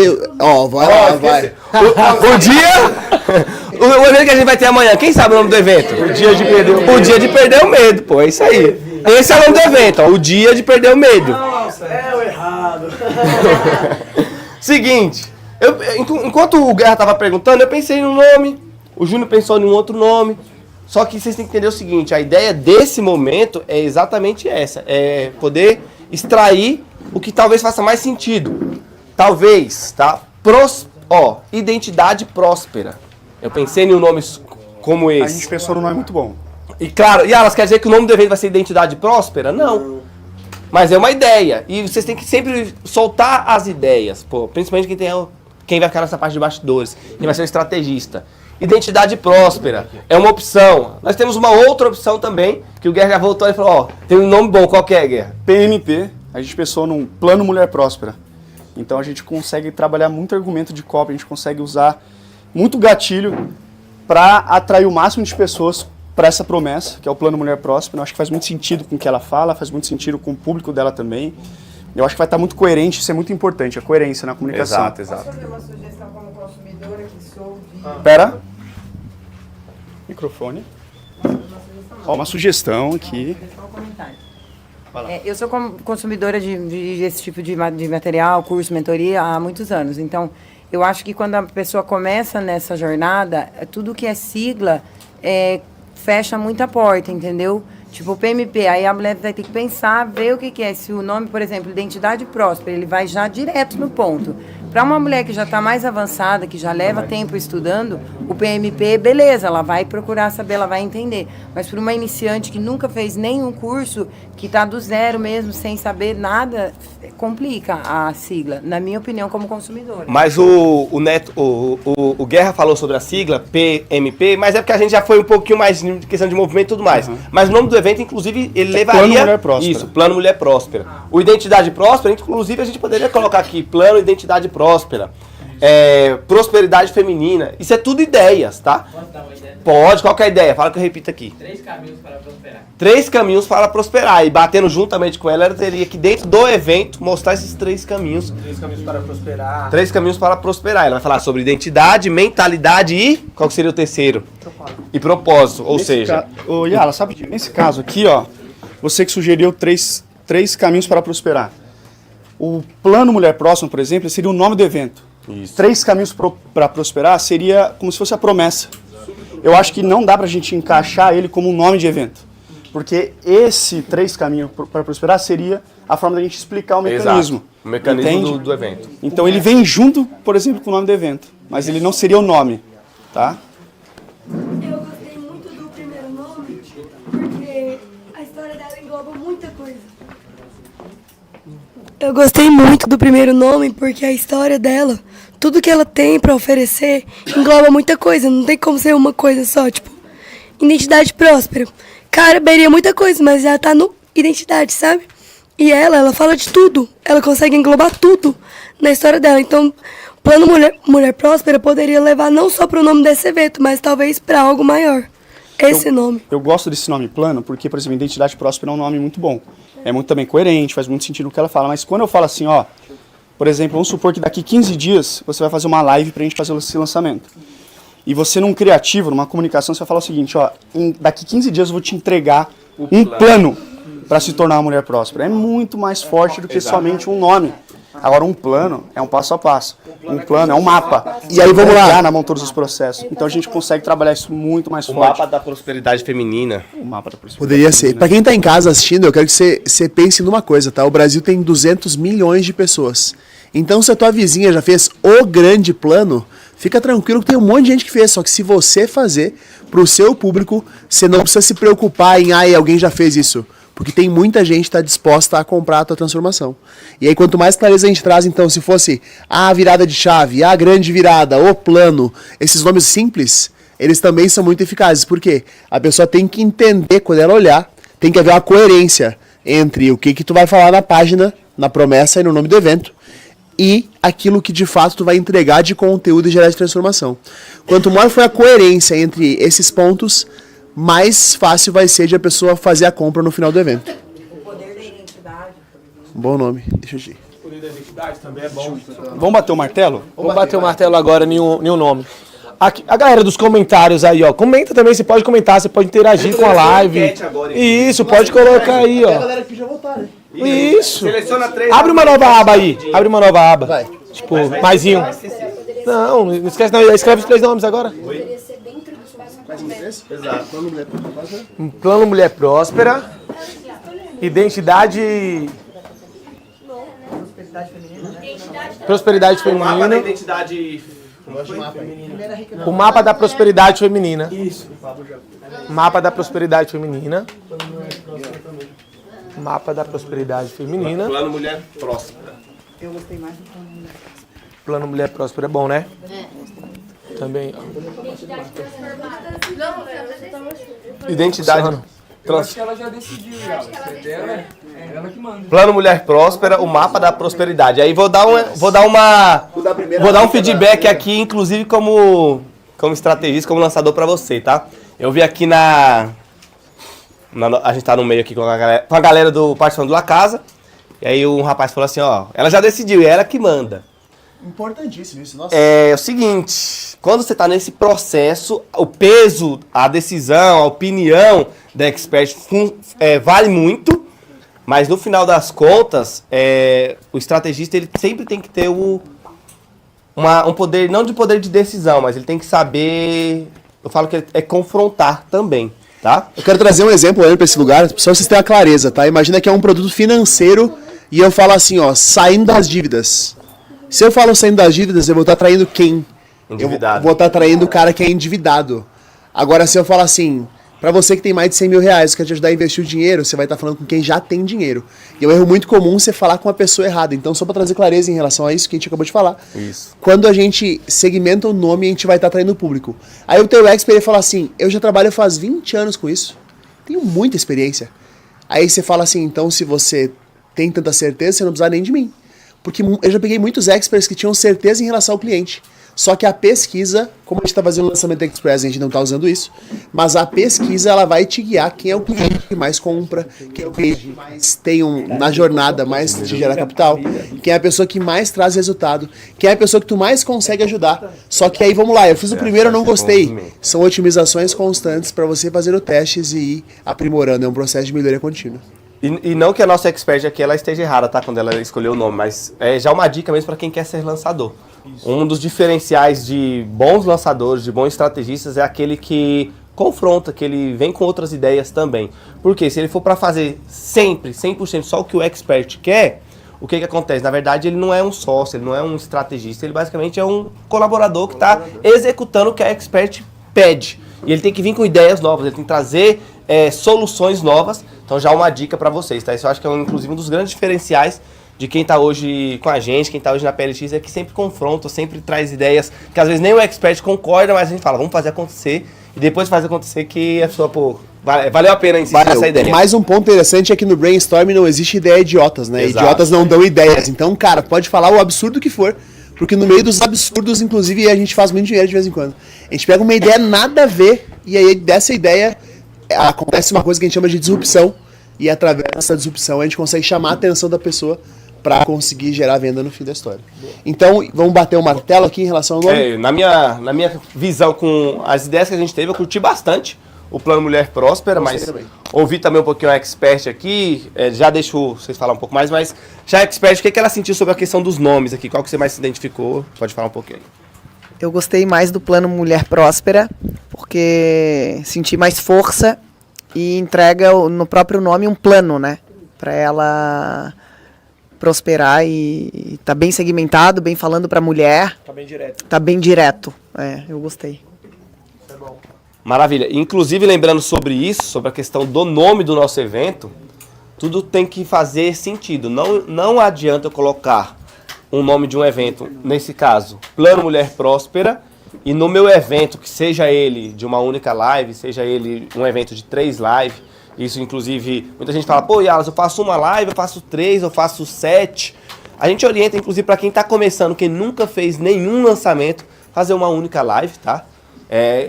vai. O dia... O evento que a gente vai ter amanhã, quem sabe o nome do evento? O dia de perder o medo. O dia de perder o medo, pô, é isso aí. Esse é o nome do evento, ó, o dia de perder o medo. Nossa, é o errado. Seguinte, enquanto o Guerra tava perguntando, eu pensei num nome, o Júnior pensou em um outro nome. Só que vocês têm que entender o seguinte, a ideia desse momento é exatamente essa, é poder extrair o que talvez faça mais sentido. Talvez, tá? Identidade próspera. Eu pensei em um nome como esse. A gente pensou num nome muito bom. E claro, e elas quer dizer que o nome do evento vai ser Identidade Próspera? Não. Mas é uma ideia. E vocês têm que sempre soltar as ideias, pô. Principalmente quem vai ficar nessa parte de bastidores. Quem vai ser o estrategista. Identidade Próspera é uma opção. Nós temos uma outra opção também, que o Guerra já voltou e falou, tem um nome bom, qual que é, Guerra? PMP, a gente pensou num Plano Mulher Próspera. Então a gente consegue trabalhar muito argumento de copy, a gente consegue usar muito gatilho para atrair o máximo de pessoas para essa promessa, que é o Plano Mulher Próspera. Eu acho que faz muito sentido com o que ela fala, faz muito sentido com o público dela também. Eu acho que vai estar muito coerente, isso é muito importante, a coerência na comunicação. Exato. Posso fazer uma sugestão como consumidora que sou de... Pera. Microfone. Ó, uma sugestão aqui. Eu sou consumidora desse tipo de material, curso, mentoria, há muitos anos. Então, eu acho que quando a pessoa começa nessa jornada, tudo que é sigla fecha muita porta, entendeu? Tipo, o PMP, aí a mulher vai ter que pensar, ver o que é. Se o nome, por exemplo, Identidade Próspera, ele vai já direto no ponto. Para uma mulher que já está mais avançada, que já leva tempo estudando, o PMP, beleza, ela vai procurar saber, ela vai entender. Mas para uma iniciante que nunca fez nenhum curso, que está do zero mesmo, sem saber nada, complica a sigla, na minha opinião, como consumidora. Mas o Guerra falou sobre a sigla, PMP, mas é porque a gente já foi um pouquinho mais em questão de movimento e tudo mais. Mas o nome do evento, inclusive, ele levaria... Plano Mulher Próspera. Isso, Plano Mulher Próspera. O Identidade Próspera, inclusive, a gente poderia colocar aqui, Plano Identidade Próspera. Prosperidade feminina. Isso é tudo ideias, tá? Posso dar uma ideia? Pode, qual que é a ideia? Fala que eu repito aqui. 3 caminhos para prosperar. 3 caminhos para prosperar. E batendo juntamente com ela teria que dentro do evento mostrar esses 3 caminhos. 3 caminhos para prosperar. 3 caminhos para prosperar. Ela vai falar sobre identidade, mentalidade e... Qual que seria o terceiro? Propósito. E propósito, ou seja... Ô, Yala, sabe, nesse caso aqui, ó, você que sugeriu três caminhos para prosperar. O plano Mulher Próxima, por exemplo, seria o nome do evento. Isso. 3 caminhos para prosperar seria como se fosse a promessa. Eu acho que não dá pra gente encaixar ele como um nome de evento. Porque esse 3 caminhos para prosperar seria a forma da gente explicar o mecanismo. Exato. O mecanismo entende? do evento. Então ele vem junto, por exemplo, com o nome do evento. Mas ele não seria o nome, tá? Eu gostei muito do primeiro nome, porque a história dela engloba muita coisa. Eu gostei muito do primeiro nome, porque a história dela, tudo que ela tem pra oferecer, engloba muita coisa. Não tem como ser uma coisa só, tipo, identidade próspera. Cara, beria muita coisa, mas já tá no identidade, sabe? E ela fala de tudo. Ela consegue englobar tudo na história dela. Então, Plano Mulher Próspera poderia levar não só para o nome desse evento, mas talvez para algo maior. Esse nome. Eu gosto desse nome plano porque, por exemplo, Identidade Próspera é um nome muito bom. É muito também coerente, faz muito sentido o que ela fala. Mas quando eu falo assim, ó, por exemplo, vamos supor que daqui 15 dias você vai fazer uma live pra gente fazer esse lançamento. E você num criativo, numa comunicação, você vai falar o seguinte, ó, daqui 15 dias eu vou te entregar um plano para se tornar uma mulher próspera. É muito mais forte do que somente um nome. Agora, um plano é um passo a passo. Um plano é um mapa. E aí, vamos lá. Na mão todos os processos. Então, a gente consegue trabalhar isso muito mais O forte. mapa da prosperidade feminina. O mapa da prosperidade. Poderia ser. Pra quem tá em casa assistindo, eu quero que você pense numa coisa, tá? O Brasil tem 200 milhões de pessoas. Então, se a tua vizinha já fez o grande plano, fica tranquilo que tem um monte de gente que fez. Só que se você fazer pro seu público, você não precisa se preocupar em, alguém já fez isso. Porque tem muita gente que está disposta a comprar a tua transformação. E aí, quanto mais clareza a gente traz, então, se fosse a virada de chave, a grande virada, o plano, esses nomes simples, eles também são muito eficazes. Por quê? A pessoa tem que entender, quando ela olhar, tem que haver uma coerência entre o que tu vai falar na página, na promessa e no nome do evento, e aquilo que de fato tu vai entregar de conteúdo e gerar de transformação. Quanto maior for a coerência entre esses pontos, mais fácil vai ser de a pessoa fazer a compra no final do evento. O poder da identidade. Bom nome. Deixa eu ir. O poder da identidade também é bom. Vamos bater o martelo? Vamos bater o martelo agora, nenhum nome. Aqui, a galera dos comentários aí, ó. Comenta também, você pode comentar, você pode interagir com a live. Isso, pode colocar aí, ó. A galera que já votar, né? Isso. Seleciona 3. Abre uma nova aba aí. Abre uma nova aba. Vai. Tipo, mais um. Não esquece não. Escreve os 3 nomes agora. Exato. Plano Mulher Próspera. Identidade... Prosperidade feminina. identidade. O mapa da prosperidade feminina. Isso. Mapa da prosperidade feminina. Mapa da prosperidade feminina. Plano Mulher Próspera. Eu gostei mais do Plano Mulher Próspera. Plano Mulher Próspera é bom, né? Também. Identidade. Eu acho que ela já decidiu já. Você dela, é ela que manda. Plano Mulher Próspera, o mapa da prosperidade. Aí vou dar um feedback aqui, inclusive como estrategista, como lançador pra você, tá? Eu vi aqui a gente tá no meio aqui com a galera do participando da casa. E aí um rapaz falou assim, ó, ela já decidiu, é ela que manda. Importantíssimo isso, nossa. É o seguinte, quando você está nesse processo, o peso, a decisão, a opinião da expert vale muito, mas no final das contas, o estrategista ele sempre tem que ter um poder, não de poder de decisão, mas ele tem que saber, eu falo que é confrontar também, tá? Eu quero trazer um exemplo olhando para esse lugar, só pra vocês terem a clareza, tá? Imagina que é um produto financeiro e eu falo assim, ó, saindo das dívidas. Se eu falo saindo das dívidas, eu vou estar atraindo quem? Endividado. Eu vou estar atraindo o cara que é endividado. Agora, se eu falar assim, pra você que tem mais de 100 mil reais, quer te ajudar a investir o dinheiro, você vai estar falando com quem já tem dinheiro. E é um erro muito comum você falar com a pessoa errada. Então, só pra trazer clareza em relação a isso que a gente acabou de falar. Isso. Quando a gente segmenta o nome, a gente vai estar atraindo o público. Aí o teu expert ele fala assim, eu já trabalho faz 20 anos com isso. Tenho muita experiência. Aí você fala assim, então se você tem tanta certeza, você não precisa nem de mim. Porque eu já peguei muitos experts que tinham certeza em relação ao cliente. Só que a pesquisa, como a gente está fazendo o lançamento express, a gente não está usando isso, mas a pesquisa ela vai te guiar quem é o cliente que mais compra, quem é o cliente que mais tem na jornada, mais te gera capital, quem é a pessoa que mais traz resultado, quem é a pessoa que tu mais consegue ajudar. Só que aí, vamos lá, eu fiz o primeiro, eu não gostei. São otimizações constantes para você fazer os testes e ir aprimorando. É um processo de melhoria contínua. E não que a nossa expert aqui ela esteja errada, tá? Quando ela escolheu o nome, mas é já uma dica mesmo para quem quer ser lançador. Um dos diferenciais de bons lançadores, de bons estrategistas, é aquele que confronta, que ele vem com outras ideias também. Porque se ele for para fazer sempre, 100% só o que o expert quer, o que acontece? Na verdade, ele não é um sócio, ele não é um estrategista, ele basicamente é um colaborador que está executando o que a expert pede. E ele tem que vir com ideias novas, ele tem que trazer soluções novas. Então já uma dica para vocês, tá? Isso eu acho que é inclusive um dos grandes diferenciais de quem está hoje com a gente, quem está hoje na PLX, é que sempre confronta, sempre traz ideias que às vezes nem o expert concorda, mas a gente fala, vamos fazer acontecer, e depois faz acontecer que a pessoa, pô, valeu a pena insistir nessa ideia. Mais um ponto interessante é que no brainstorming não existe ideia idiotas, né? Exato. Idiotas não dão ideias. Então, cara, pode falar o absurdo que for, porque no meio dos absurdos, inclusive, a gente faz muito dinheiro de vez em quando. A gente pega uma ideia nada a ver, e aí dessa ideia acontece uma coisa que a gente chama de disrupção, e através dessa disrupção a gente consegue chamar a atenção da pessoa para conseguir gerar venda no fim da história. Então, vamos bater o martelo aqui em relação ao nome? Na minha visão, com as ideias que a gente teve, eu curti bastante o Plano Mulher Próspera, mas também. ouvi também um pouquinho a expert aqui, já deixo vocês falar um pouco mais, mas já a expert, o que ela sentiu sobre a questão dos nomes aqui? Qual que você mais se identificou? Pode falar um pouquinho. Eu gostei mais do Plano Mulher Próspera, porque senti mais força e entrega no próprio nome um plano, né? Para ela prosperar e tá bem segmentado, bem falando para mulher. Tá bem direto. Tá bem direto. Eu gostei. Maravilha. Inclusive, lembrando sobre isso, sobre a questão do nome do nosso evento, tudo tem que fazer sentido. Não adianta eu colocar um nome de um evento, nesse caso, Plano Mulher Próspera, e no meu evento, que seja ele de uma única live, seja ele um evento de 3 lives, isso inclusive, muita gente fala, pô, Yalas, eu faço uma live, eu faço 3, eu faço 7. A gente orienta, inclusive, para quem está começando, quem nunca fez nenhum lançamento, fazer uma única live, tá?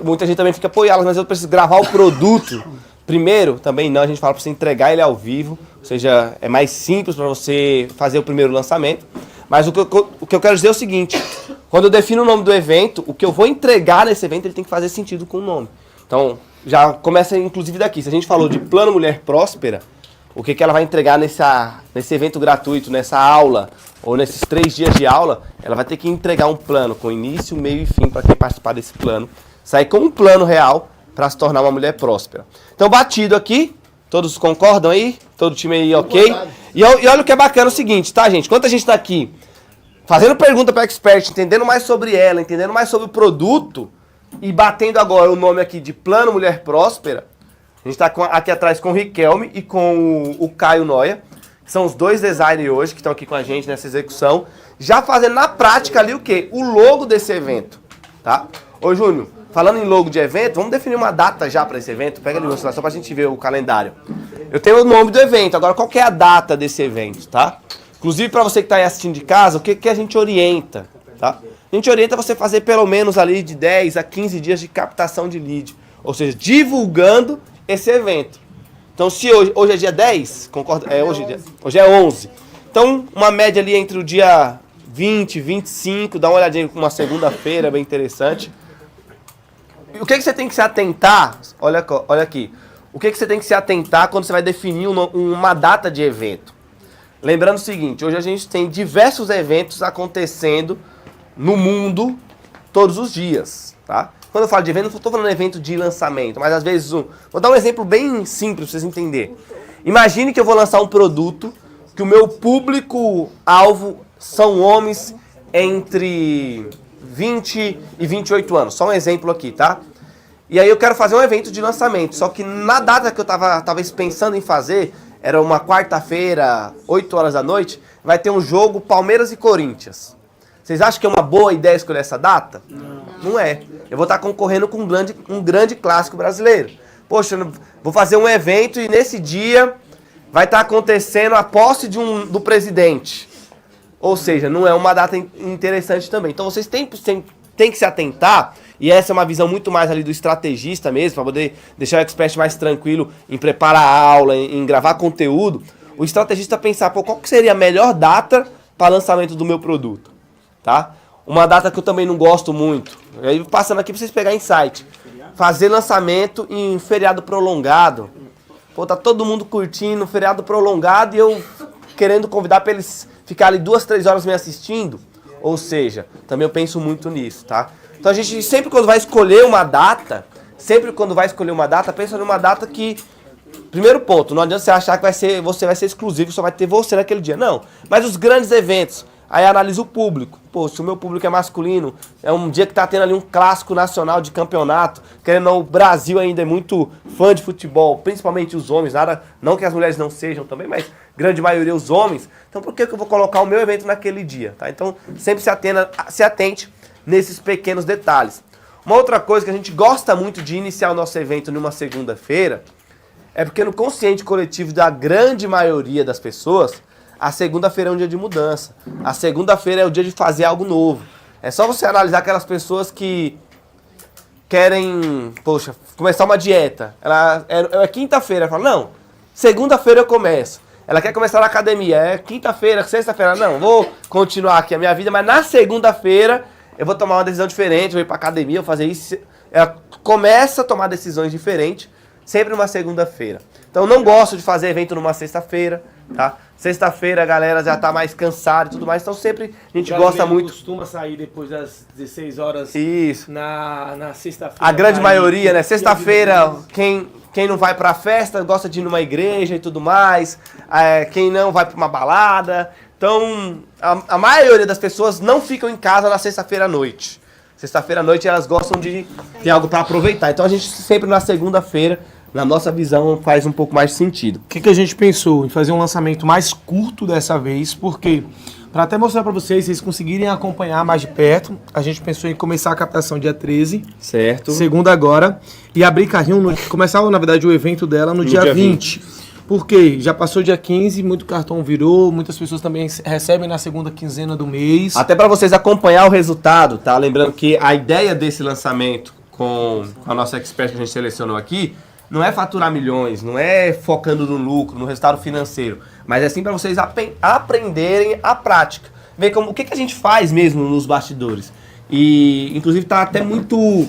Muita gente também fica, pô, Yalas, mas eu preciso gravar o produto. Primeiro, também não, a gente fala para você entregar ele ao vivo, ou seja, é mais simples para você fazer o primeiro lançamento. Mas o que eu quero dizer é o seguinte, quando eu defino o nome do evento, o que eu vou entregar nesse evento, ele tem que fazer sentido com o nome. Então, já começa inclusive daqui. Se a gente falou de Plano Mulher Próspera, o que ela vai entregar nesse evento gratuito, nessa aula, ou nesses 3 dias de aula, ela vai ter que entregar um plano com início, meio e fim para quem participar desse plano. Sair com um plano real para se tornar uma mulher próspera. Então, batido aqui, todos concordam aí? Todo time aí, ok? E olha o que é bacana, é o seguinte, tá, gente? Enquanto a gente tá aqui fazendo pergunta para expert, entendendo mais sobre ela, entendendo mais sobre o produto, e batendo agora o nome aqui de Plano Mulher Próspera, a gente está aqui atrás com o Riquelme e com o Caio Noia, que são os 2 designers hoje que estão aqui com a gente nessa execução, já fazendo na prática ali o quê? O logo desse evento, tá? Ô Júnior, falando em logo de evento, vamos definir uma data já para esse evento? Pega ali o celular só para a gente ver o calendário. Eu tenho o nome do evento, agora qual que é a data desse evento, tá? Inclusive para você que está aí assistindo de casa, o que a gente orienta, tá? A gente orienta você fazer pelo menos ali de 10 a 15 dias de captação de lead. Ou seja, divulgando esse evento. Então, se hoje é dia 10, concorda? Hoje é 11. Então, uma média ali entre o dia 20, 25, dá uma olhadinha com uma segunda-feira, bem interessante. E o que você tem que se atentar? Olha aqui. O que você tem que se atentar quando você vai definir uma data de evento? Lembrando o seguinte, hoje a gente tem diversos eventos acontecendo no mundo todos os dias, tá? Quando eu falo de evento, não estou falando de evento de lançamento, mas às vezes, vou dar um exemplo bem simples para vocês entenderem. Imagine que eu vou lançar um produto que o meu público-alvo são homens entre 20 e 28 anos. Só um exemplo aqui, tá? E aí eu quero fazer um evento de lançamento, só que na data que eu tava pensando em fazer, era uma quarta-feira, 8 horas da noite, vai ter um jogo Palmeiras e Corinthians. Vocês acham que é uma boa ideia escolher essa data? Não é. Eu vou estar concorrendo com um grande clássico brasileiro. Poxa, vou fazer um evento e nesse dia vai estar acontecendo a posse do presidente. Ou seja, não é uma data interessante também. Então vocês têm que se atentar, e essa é uma visão muito mais ali do estrategista mesmo, para poder deixar o expert mais tranquilo em preparar a aula, em gravar conteúdo. O estrategista pensar, qual que seria a melhor data para lançamento do meu produto? Tá? Uma data que eu também não gosto muito, aí passando aqui para vocês pegarem insight, fazer lançamento em feriado prolongado. Pô, tá todo mundo curtindo, feriado prolongado e eu querendo convidar pra eles ficarem ali 2, 3 horas me assistindo. Ou seja, também eu penso muito nisso, tá? Então a gente sempre quando vai escolher uma data, pensa numa data que... Primeiro ponto, não adianta você achar que você vai ser exclusivo, só vai ter você naquele dia. Não, mas os grandes eventos, aí analisa o público. Pô, se o meu público é masculino, é um dia que tá tendo ali um clássico nacional de campeonato, querendo ou não, o Brasil ainda é muito fã de futebol, principalmente os homens, nada, não que as mulheres não sejam também, mas grande maioria os homens. Então por que eu vou colocar o meu evento naquele dia, tá? Então sempre se atente nesses pequenos detalhes. Uma outra coisa que a gente gosta muito de iniciar o nosso evento numa segunda-feira, é porque no consciente coletivo da grande maioria das pessoas, a segunda-feira é um dia de mudança. A segunda-feira é o dia de fazer algo novo. É só você analisar aquelas pessoas que querem, poxa, começar uma dieta. É quinta-feira, ela fala, não, segunda-feira eu começo. Ela quer começar na academia, é quinta-feira, sexta-feira, não, vou continuar aqui a minha vida, mas na segunda-feira eu vou tomar uma decisão diferente, vou ir pra academia, vou fazer isso. Ela começa a tomar decisões diferentes, sempre numa segunda-feira. Então não gosto de fazer evento numa sexta-feira, tá? Sexta-feira a galera já tá mais cansada e tudo mais, então sempre a gente gosta muito. Costuma sair depois das 16 horas. Isso. Na sexta-feira. A grande maioria, né? Sexta-feira, quem não vai pra festa gosta de ir numa igreja e tudo mais. Quem não vai pra uma balada. Então, a maioria das pessoas não ficam em casa na sexta-feira à noite. Sexta-feira à noite elas gostam de ter algo pra aproveitar. Então a gente sempre na segunda-feira, na nossa visão, faz um pouco mais de sentido. O que a gente pensou? Em fazer um lançamento mais curto dessa vez, porque, para até mostrar para vocês conseguirem acompanhar mais de perto, a gente pensou em começar a captação dia 13. Certo. Segunda agora. E abrir carrinho, começar, na verdade, o evento dela no dia 20. Porque já passou dia 15, muito cartão virou, muitas pessoas também recebem na segunda quinzena do mês. Até para vocês acompanhar o resultado, tá? Lembrando que a ideia desse lançamento com a nossa expert que a gente selecionou aqui, não é faturar milhões, não é focando no lucro, no resultado financeiro, mas é sim para vocês aprenderem a prática. Ver o que a gente faz mesmo nos bastidores. E, inclusive, tá até muito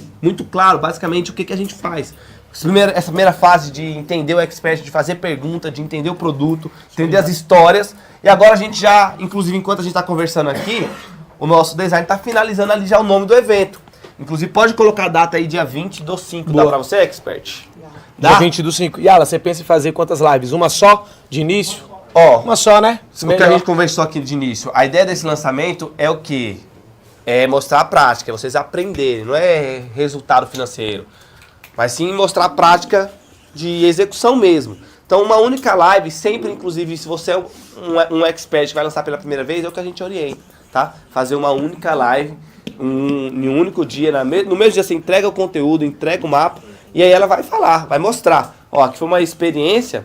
claro, basicamente, o que a gente faz. Essa primeira fase de entender o expert, de fazer pergunta, de entender o produto, entender as histórias. E agora a gente já, inclusive, enquanto a gente está conversando aqui, o nosso design está finalizando ali já o nome do evento. Inclusive, pode colocar a data aí, dia 20/5. Dá para você, expert? Dia 20/5. Yala, você pensa em fazer quantas lives? Uma só de início? Uma só, né? O que a gente conversou aqui de início. A ideia desse lançamento é o quê? É mostrar a prática, é vocês aprenderem, não é resultado financeiro. Mas sim mostrar a prática de execução mesmo. Então uma única live, sempre, inclusive, se você é um expert que vai lançar pela primeira vez, é o que a gente orienta, tá? Fazer uma única live, em um único dia, no mesmo dia você entrega o conteúdo, entrega o mapa, e aí ela vai falar, vai mostrar. Ó, aqui foi uma experiência,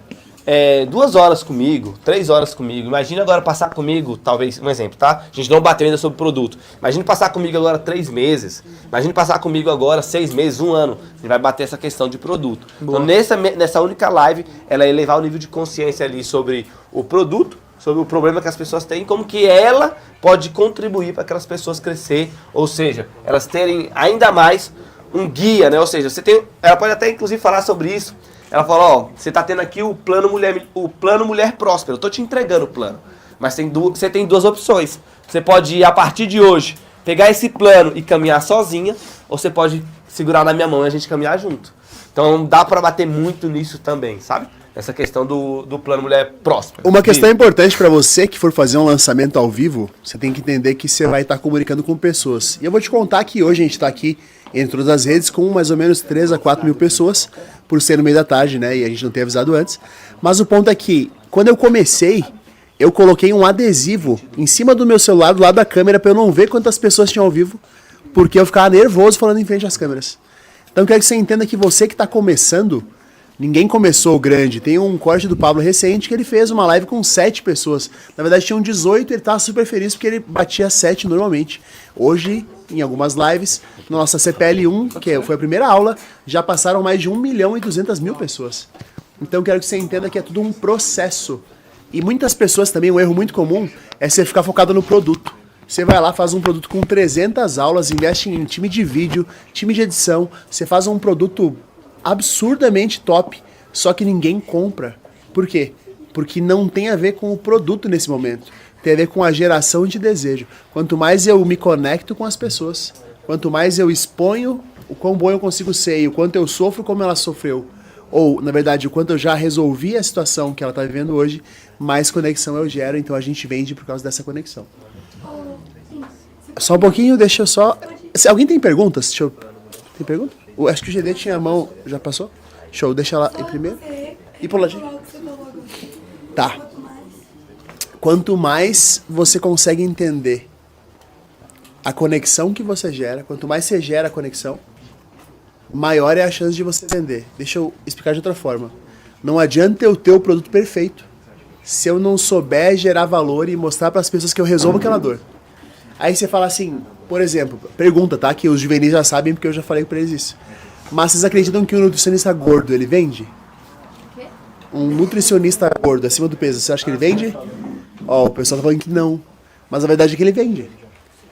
2 horas comigo, 3 horas comigo. Imagina agora passar comigo, talvez, um exemplo, tá? A gente não bateu ainda sobre o produto. Imagina passar comigo agora 3 meses. Imagina passar comigo agora 6 meses, 1 ano. A gente vai bater essa questão de produto. Boa. Então nessa única live, ela ia elevar o nível de consciência ali sobre o produto, sobre o problema que as pessoas têm, como que ela pode contribuir para aquelas pessoas crescer, ou seja, elas terem ainda mais um guia, né? Ou seja, ela pode até inclusive falar sobre isso. Ela falou, ó, você tá tendo aqui o plano Mulher Próspera. Eu tô te entregando o plano. Mas você tem 2 opções. Você pode ir, a partir de hoje, pegar esse plano e caminhar sozinha, ou você pode segurar na minha mão e a gente caminhar junto. Então dá pra bater muito nisso também, sabe? Essa questão do plano Mulher Próspera. Uma questão importante para você que for fazer um lançamento ao vivo, você tem que entender que você vai estar comunicando com pessoas. E eu vou te contar que hoje a gente está aqui em todas as redes com mais ou menos 3 a 4 mil pessoas, por ser no meio da tarde, né? E a gente não ter avisado antes. Mas o ponto é que, quando eu comecei, eu coloquei um adesivo em cima do meu celular, do lado da câmera, para eu não ver quantas pessoas tinham ao vivo, porque eu ficava nervoso falando em frente às câmeras. Então eu quero que você entenda que você que está começando, ninguém começou grande. Tem um corte do Pablo recente que ele fez uma live com 7 pessoas. Na verdade tinham 18 e ele estava super feliz porque ele batia 7 normalmente. Hoje, em algumas lives, na nossa CPL1, que foi a primeira aula, já passaram mais de 1.200.000 pessoas. Então eu quero que você entenda que é tudo um processo. E muitas pessoas também, um erro muito comum, é você ficar focado no produto. Você vai lá, faz um produto com 300 aulas, investe em time de vídeo, time de edição, você faz um produto absurdamente top, Só que ninguém compra. Por quê? Porque não tem a ver com o produto nesse momento. Tem a ver com a geração de desejo. Quanto mais eu me conecto com as pessoas, quanto mais eu exponho o quão bom eu consigo ser e o quanto eu sofro como ela sofreu, ou, na verdade, o quanto eu já resolvi a situação que ela está vivendo hoje, mais conexão eu gero, então a gente vende por causa dessa conexão. Só um pouquinho, deixa eu só... Se alguém tem perguntas? Tem pergunta? Acho que o GD tinha a mão... Já passou? Show, deixa lá em primeiro. E pro ladinho. Tá. Quanto mais você consegue entender a conexão que você gera, quanto mais você gera a conexão, maior é a chance de você vender. Deixa eu explicar de outra forma. Não adianta eu ter o produto perfeito se eu não souber gerar valor e mostrar para as pessoas que eu resolvo aquela dor. Aí você fala assim, por exemplo, pergunta, tá? Que os juvenis já sabem porque eu já falei para eles isso. Mas vocês acreditam que um nutricionista gordo, ele vende? Um nutricionista gordo, acima do peso, você acha que ele vende? Ó, o pessoal tá falando que não. Mas a verdade é que ele vende.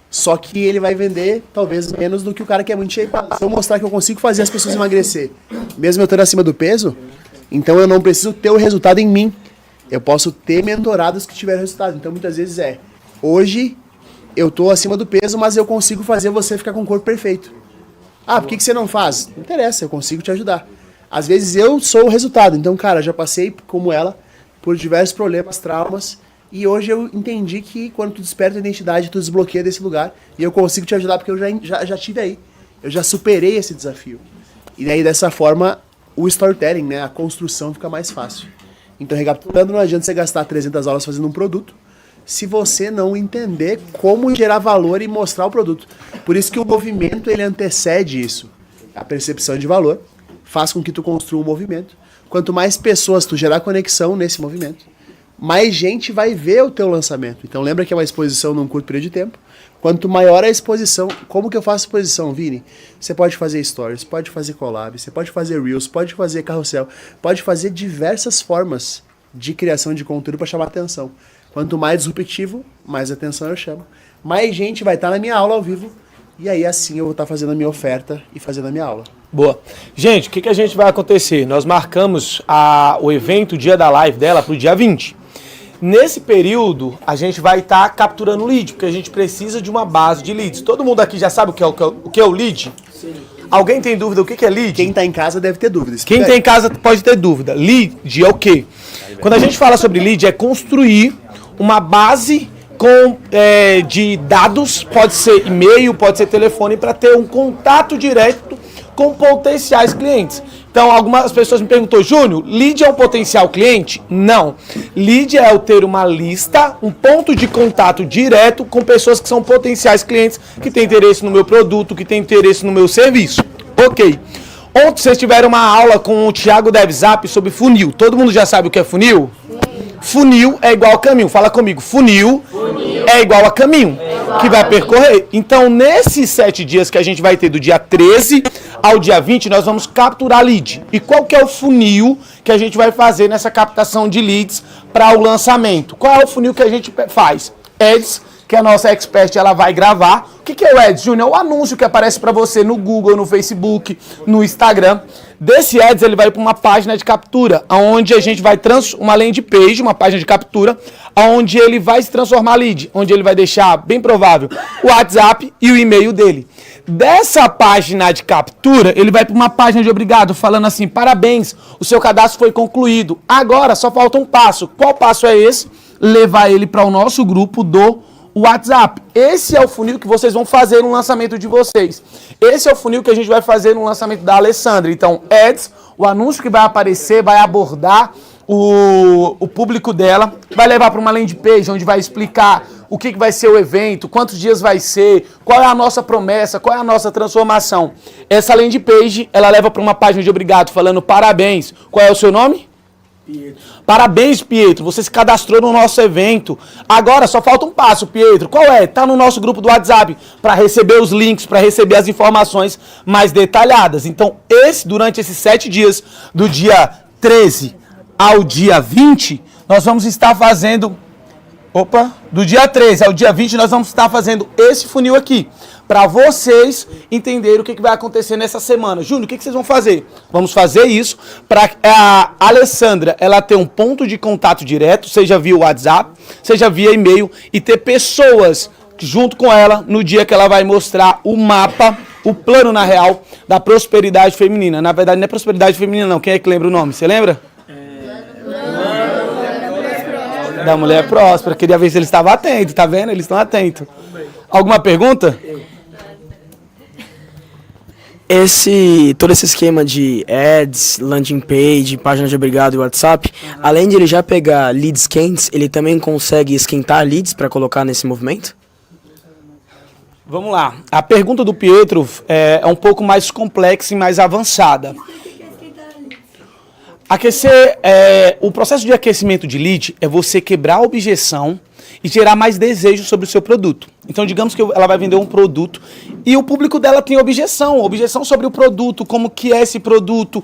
Só que ele vai vender, talvez, menos do que o cara que é muito shapeado. Se eu mostrar que eu consigo fazer as pessoas emagrecer, mesmo eu estando acima do peso, então eu não preciso ter o resultado em mim. Eu posso ter mentorados que tiveram resultado. Então, muitas vezes hoje eu tô acima do peso, mas eu consigo fazer você ficar com o corpo perfeito. Ah, por que você não faz? Não interessa, eu consigo te ajudar. Às vezes eu sou o resultado. Então, cara, já passei, como ela, por diversos problemas, traumas, e hoje eu entendi que quando tu desperta a identidade, tu desbloqueia desse lugar, e eu consigo te ajudar porque eu já tive aí. Eu já superei esse desafio. E daí, dessa forma, o storytelling, né, a construção fica mais fácil. Então, recapitulando, não adianta você gastar 300 aulas fazendo um produto, se você não entender como gerar valor e mostrar o produto. Por isso que o movimento, ele antecede isso. A percepção de valor faz com que tu construa um movimento. Quanto mais pessoas tu gerar conexão nesse movimento, mais gente vai ver o teu lançamento. Então lembra que é uma exposição num curto período de tempo. Quanto maior a exposição, como que eu faço exposição, Vini? Você pode fazer stories, pode fazer collab, você pode fazer reels, pode fazer carrossel, pode fazer diversas formas de criação de conteúdo para chamar atenção. Quanto mais disruptivo, mais atenção eu chamo. Mais gente vai estar na minha aula ao vivo, e aí assim eu vou estar fazendo a minha oferta e fazendo a minha aula. Boa. Gente, o que a gente vai acontecer? Nós marcamos o evento, o dia da live dela, para o dia 20. Nesse período, a gente vai estar capturando lead, porque a gente precisa de uma base de leads. Todo mundo aqui já sabe o que é o lead? Sim. Alguém tem dúvida o que é lead? Quem está em casa deve ter dúvidas. Quem está em casa pode ter dúvida. Lead é o quê? Quando a gente fala sobre lead, é construir uma base de dados, pode ser e-mail, pode ser telefone, para ter um contato direto com potenciais clientes. Então, algumas pessoas me perguntam, Júnior, lead é um potencial cliente? Não. Lead é eu ter uma lista, um ponto de contato direto com pessoas que são potenciais clientes, que têm interesse no meu produto, que têm interesse no meu serviço. Ok. Ontem vocês tiveram uma aula com o Thiago DevZap sobre funil. Todo mundo já sabe o que é funil? Funil é igual a caminho. Fala comigo. Funil é igual a caminho que vai percorrer. Então, nesses 7 dias que a gente vai ter, do dia 13 ao dia 20, nós vamos capturar lead. E qual que é o funil que a gente vai fazer nessa captação de leads para o lançamento? Qual é o funil que a gente faz? Ads, que a nossa expert ela vai gravar. O que é o Ads, Júnior? É o anúncio que aparece para você no Google, no Facebook, no Instagram. Desse Ads, ele vai para uma página de captura, onde a gente vai uma landing page, uma página de captura, onde ele vai se transformar lead, onde ele vai deixar, bem provável, o WhatsApp e o e-mail dele. Dessa página de captura, ele vai para uma página de obrigado, falando assim, parabéns, o seu cadastro foi concluído. Agora, só falta um passo. Qual passo é esse? Levar ele para o nosso grupo do WhatsApp. Esse é o funil que vocês vão fazer no lançamento de vocês. Esse é o funil que a gente vai fazer no lançamento da Alessandra. Então, Ads, o anúncio que vai aparecer, vai abordar o público dela, vai levar para uma landing page, onde vai explicar o que vai ser o evento, quantos dias vai ser, qual é a nossa promessa, qual é a nossa transformação. Essa landing page, ela leva para uma página de obrigado, falando parabéns. Qual é o seu nome? Pietro. Parabéns, Pietro, você se cadastrou no nosso evento. Agora só falta um passo, Pietro. Qual é? Tá no nosso grupo do WhatsApp para receber os links, para receber as informações mais detalhadas. Então, durante esses 7 dias, do dia 13 ao dia 20, nós vamos estar fazendo... do dia 13 ao dia 20, nós vamos estar fazendo esse funil aqui, para vocês entenderem o que vai acontecer nessa semana. Júnior, o que vocês vão fazer? Vamos fazer isso para a Alessandra ela ter um ponto de contato direto, seja via WhatsApp, seja via e-mail, e ter pessoas junto com ela no dia que ela vai mostrar o mapa, o plano na real da prosperidade feminina. Na verdade não é prosperidade feminina não, quem é que lembra o nome? Você lembra? Da mulher próspera. Queria ver se ele estava atento, tá vendo? Eles estão atentos. Alguma pergunta? Todo esse esquema de ads, landing page, página de obrigado e WhatsApp, além de ele já pegar leads quentes, ele também consegue esquentar leads para colocar nesse movimento? Vamos lá. A pergunta do Pietro é um pouco mais complexa e mais avançada. Aquecer, o processo de aquecimento de lead é você quebrar a objeção e gerar mais desejo sobre o seu produto. Então, digamos que ela vai vender um produto e o público dela tem objeção sobre o produto, como que é esse produto,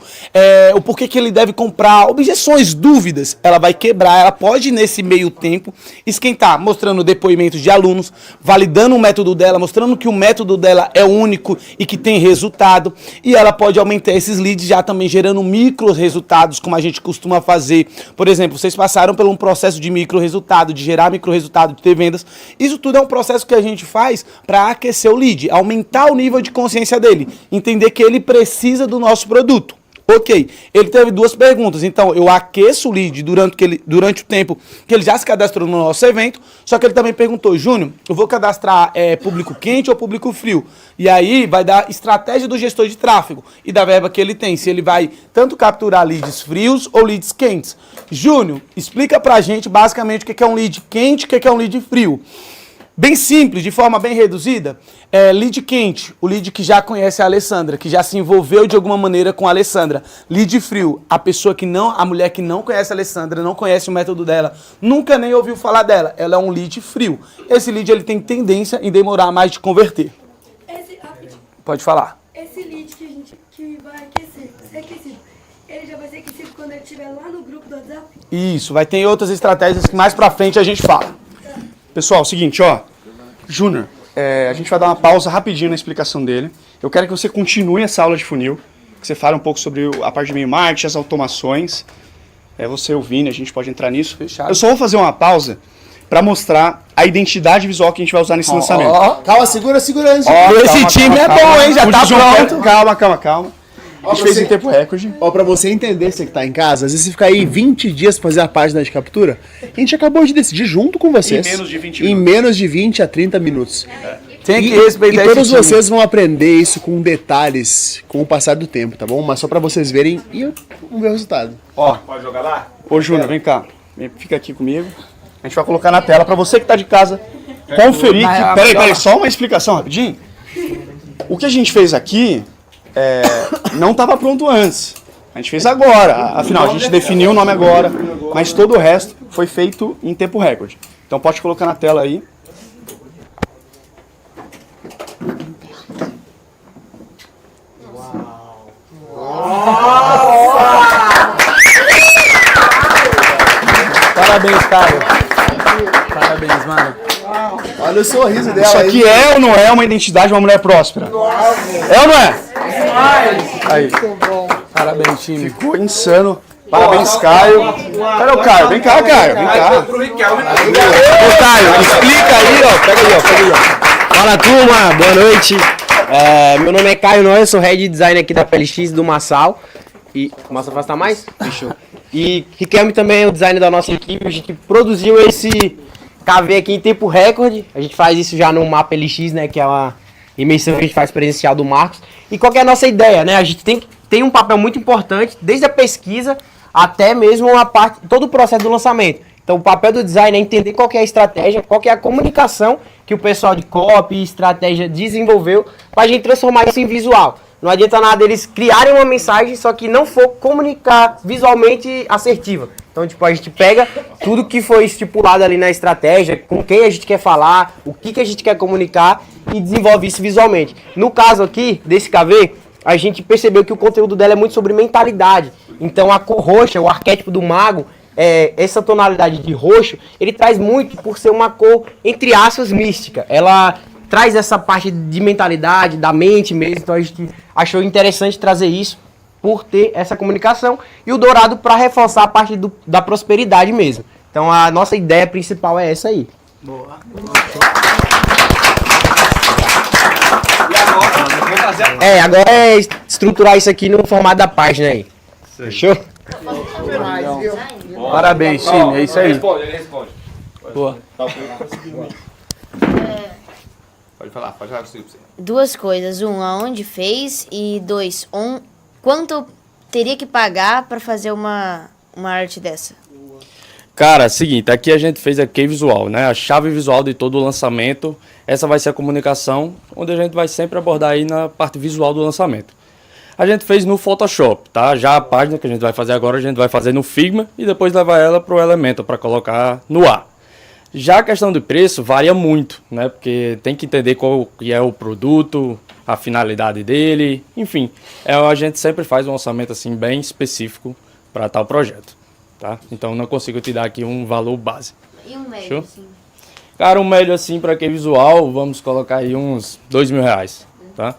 o porquê que ele deve comprar, objeções, dúvidas, ela vai quebrar, ela pode nesse meio tempo esquentar, mostrando depoimentos de alunos, validando o método dela, mostrando que o método dela é único e que tem resultado, e ela pode aumentar esses leads já também gerando micro resultados, como a gente costuma fazer. Por exemplo, vocês passaram por um processo de micro resultado, de gerar micro resultado, de ter vendas. Isso tudo é um processo que a gente faz para aquecer o lead, aumentar o nível de consciência dele, entender que ele precisa do nosso produto. Ok, ele teve duas perguntas, então eu aqueço o lead durante o tempo que ele já se cadastrou no nosso evento, só que ele também perguntou, Júnior, eu vou cadastrar público quente ou público frio? E aí vai dar estratégia do gestor de tráfego e da verba que ele tem, se ele vai tanto capturar leads frios ou leads quentes. Júnior, explica pra gente basicamente o que é um lead quente e o que é um lead frio. Bem simples, de forma bem reduzida, lead quente, o lead que já conhece a Alessandra, que já se envolveu de alguma maneira com a Alessandra. Lead frio, a mulher que não conhece a Alessandra, não conhece o método dela, nunca nem ouviu falar dela, ela é um lead frio. Esse lead ele tem tendência em demorar mais de converter. Pode falar. Esse lead que vai ser aquecido, ele já vai ser aquecido quando ele estiver lá no grupo do WhatsApp? Isso, vai ter outras estratégias que mais pra frente a gente fala. Pessoal, seguinte, Júnior, a gente vai dar uma pausa rapidinho na explicação dele. Eu quero que você continue essa aula de funil, que você fale um pouco sobre a parte de e-mail marketing, as automações. Você ouvindo, a gente pode entrar nisso. Fechado. Eu só vou fazer uma pausa para mostrar a identidade visual que a gente vai usar nesse lançamento. Calma, segura antes. Esse time é bom, hein? Já tá pronto. Calma. A gente fez em tempo recorde. Pra você entender, você que tá em casa, às vezes você fica aí 20 dias pra fazer a página de captura, a gente acabou de decidir junto com vocês. Em menos de 20 minutos. Em menos de 20 a 30 minutos. Tem que respeitar e todos vocês vão aprender isso com detalhes com o passar do tempo, tá bom? Mas só pra vocês verem e vamos ver o resultado. Pode jogar lá? Ô, Júnior, vem cá. Fica aqui comigo. A gente vai colocar na tela pra você que tá de casa conferir que... Peraí, só uma explicação rapidinho. O que a gente fez aqui... não estava pronto antes. A gente fez agora. Afinal, a gente definiu o nome agora, mas todo o resto foi feito em tempo recorde. Então pode colocar na tela aí. Parabéns, Caio. Parabéns, mano. Olha o sorriso dela. Isso aqui é ou não é uma identidade de uma mulher próspera? É ou não é? Aí. Parabéns, time. Ficou insano. Parabéns, Caio. Cadê o Caio? Vem cá, Caio. Vem cá. Ô, Caio, explica aí, Pega aí, Fala, turma. Boa noite. Meu nome é Caio Noia, sou Head Design aqui da PLX do Massal. E o Massal afasta mais? Fechou. E Riquelme também é o designer da nossa equipe. A gente produziu esse KV aqui em tempo recorde. A gente faz isso já no Mapa LX, né? Que é uma imersão que a gente faz presencial do Marcos. E qual que é a nossa ideia, né? A gente tem um papel muito importante, desde a pesquisa até mesmo todo o processo do lançamento. Então o papel do design é entender qual que é a estratégia, qual que é a comunicação que o pessoal de copy e estratégia desenvolveu para a gente transformar isso em visual. Não adianta nada eles criarem uma mensagem, só que não for comunicar visualmente assertiva. Então, a gente pega tudo que foi estipulado ali na estratégia, com quem a gente quer falar, o que a gente quer comunicar e desenvolve isso visualmente. No caso aqui, desse KV, a gente percebeu que o conteúdo dela é muito sobre mentalidade. Então, a cor roxa, o arquétipo do mago, essa tonalidade de roxo, ele traz muito por ser uma cor, entre aspas, mística. Ela traz essa parte de mentalidade, da mente mesmo, então a gente achou interessante trazer isso por ter essa comunicação e o Dourado para reforçar a parte da prosperidade mesmo. Então a nossa ideia principal é essa aí. Boa. Agora é estruturar isso aqui no formato da página aí. Fechou? Parabéns, Cine, é isso aí. Ele responde. Boa. Pode falar com você. Duas coisas. Aonde fez e dois, quanto teria que pagar para fazer uma arte dessa? Cara, é o seguinte, aqui a gente fez a key visual, né? A chave visual de todo o lançamento. Essa vai ser a comunicação, onde a gente vai sempre abordar aí na parte visual do lançamento. A gente fez no Photoshop, tá? Já a página que a gente vai fazer agora, a gente vai fazer no Figma e depois levar ela para o Elementor para colocar no ar. Já a questão de preço varia muito, né? Porque tem que entender qual que é o produto, a finalidade dele, enfim. A gente sempre faz um orçamento assim bem específico para tal projeto, tá? Então não consigo te dar aqui um valor base. E um médio, Show? assim? Cara, um médio assim para que visual, vamos colocar aí uns R$2.000, tá?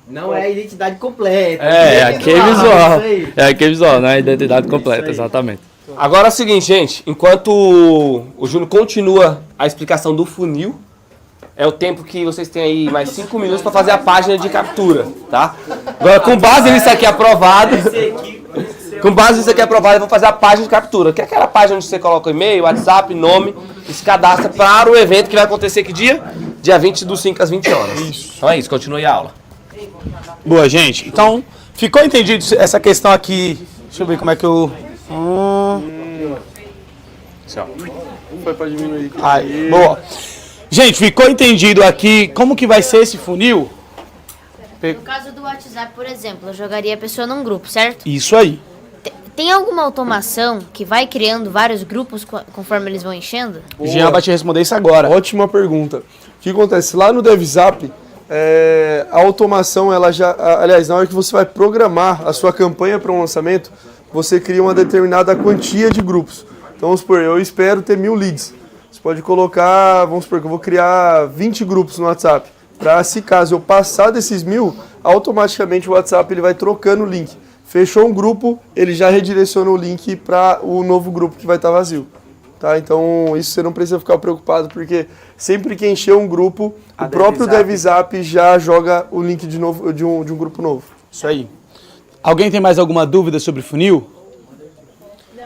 Não é a identidade completa. É a key visual. É a key visual, não é a identidade completa, exatamente. Agora é o seguinte, gente. Enquanto o Júnior continua a explicação do funil, é o tempo que vocês têm aí mais 5 minutos para fazer a página de captura, tá? Agora, com base nisso aqui aprovado... Com base nisso aqui aprovado, eu vou fazer a página de captura, que é aquela página onde você coloca o e-mail, WhatsApp, nome, e se cadastra para o evento que vai acontecer que dia? Dia 20 do 5 às 20 horas. Isso. Então é isso, continue a aula. Boa, gente. Então, ficou entendido essa questão aqui? Deixa eu ver como é que eu... Foi pra diminuir. Aí, boa. Gente, ficou entendido aqui como que vai ser esse funil? No caso do WhatsApp, por exemplo, eu jogaria a pessoa num grupo, certo? Isso aí. Tem alguma automação que vai criando vários grupos conforme eles vão enchendo? O Jean vai te responder isso agora. Ótima pergunta. O que acontece? Lá no DevZap, a automação, ela já... Aliás, na hora que você vai programar a sua campanha para um lançamento, você cria uma determinada quantia de grupos. Então, vamos supor, eu espero ter 1000 leads. Você pode colocar, vamos supor, que eu vou criar 20 grupos no WhatsApp. Para, se caso eu passar desses 1000, automaticamente o WhatsApp ele vai trocando o link. Fechou um grupo, ele já redireciona o link para o novo grupo que vai estar vazio. Tá? Então, isso você não precisa ficar preocupado, porque sempre que encher um grupo, o próprio DevZap já joga o link de novo de um grupo novo. Isso aí. Alguém tem mais alguma dúvida sobre funil?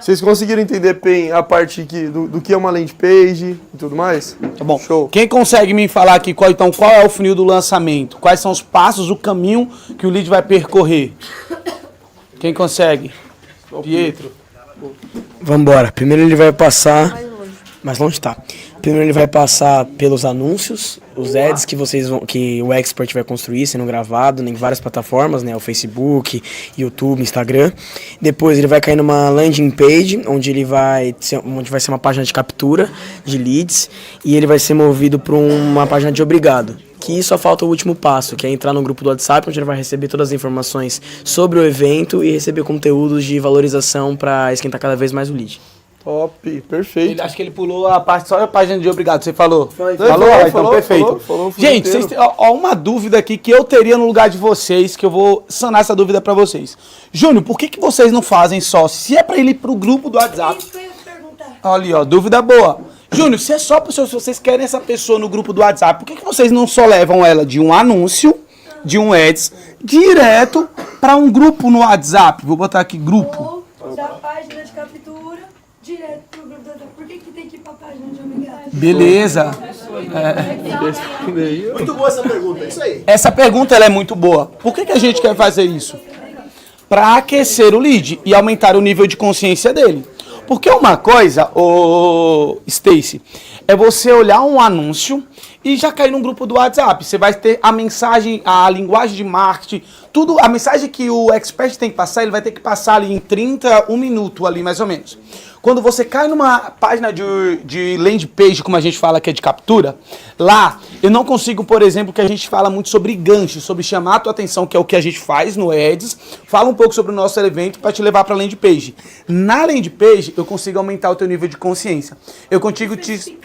Vocês conseguiram entender bem a parte do que é uma landing page e tudo mais? Tá bom. Show. Quem consegue me falar aqui qual é o funil do lançamento? Quais são os passos, o caminho que o lead vai percorrer? Quem consegue? Pietro. Vambora. Primeiro ele vai passar... Mais longe tá. Primeiro ele vai passar pelos anúncios, os ads que o expert vai construir, sendo gravado em várias plataformas, né? O Facebook, YouTube, Instagram. Depois ele vai cair numa landing page, onde vai ser uma página de captura de leads, e ele vai ser movido para uma página de obrigado. Que só falta o último passo, que é entrar no grupo do WhatsApp, onde ele vai receber todas as informações sobre o evento e receber conteúdos de valorização para esquentar cada vez mais o lead. Top, perfeito. Acho que ele pulou a parte, só a página de obrigado, você falou? Falou, perfeito. Gente, vocês têm uma dúvida aqui que eu teria no lugar de vocês, que eu vou sanar essa dúvida pra vocês. Júnior, por que vocês não fazem só, se é pra ele ir pro grupo do WhatsApp? Olha ali, ó, dúvida boa. Júnior, se é só se vocês querem essa pessoa no grupo do WhatsApp, por que vocês não só levam ela de um anúncio, de um ads, direto pra um grupo no WhatsApp? Vou botar aqui, grupo. Ou da página de captura, direto pro grupo do WhatsApp. Por que tem que ir pra página de obrigado? Beleza. Muito boa essa pergunta, é isso aí. Essa pergunta ela é muito boa. Por que a gente quer fazer isso? Para aquecer o lead e aumentar o nível de consciência dele. Porque uma coisa, Stacy, é você olhar um anúncio e já cair num grupo do WhatsApp. Você vai ter a mensagem, a linguagem de marketing, tudo, a mensagem que o expert tem que passar, ele vai ter que passar ali em 1 minuto ali, mais ou menos. Quando você cai numa página de landing page, como a gente fala que é de captura, lá eu não consigo, por exemplo, que a gente fala muito sobre gancho, sobre chamar a tua atenção, que é o que a gente faz no Ads, fala um pouco sobre o nosso evento para te levar para a landing page. Na landing page, eu consigo aumentar o teu nível de consciência. Eu consigo te...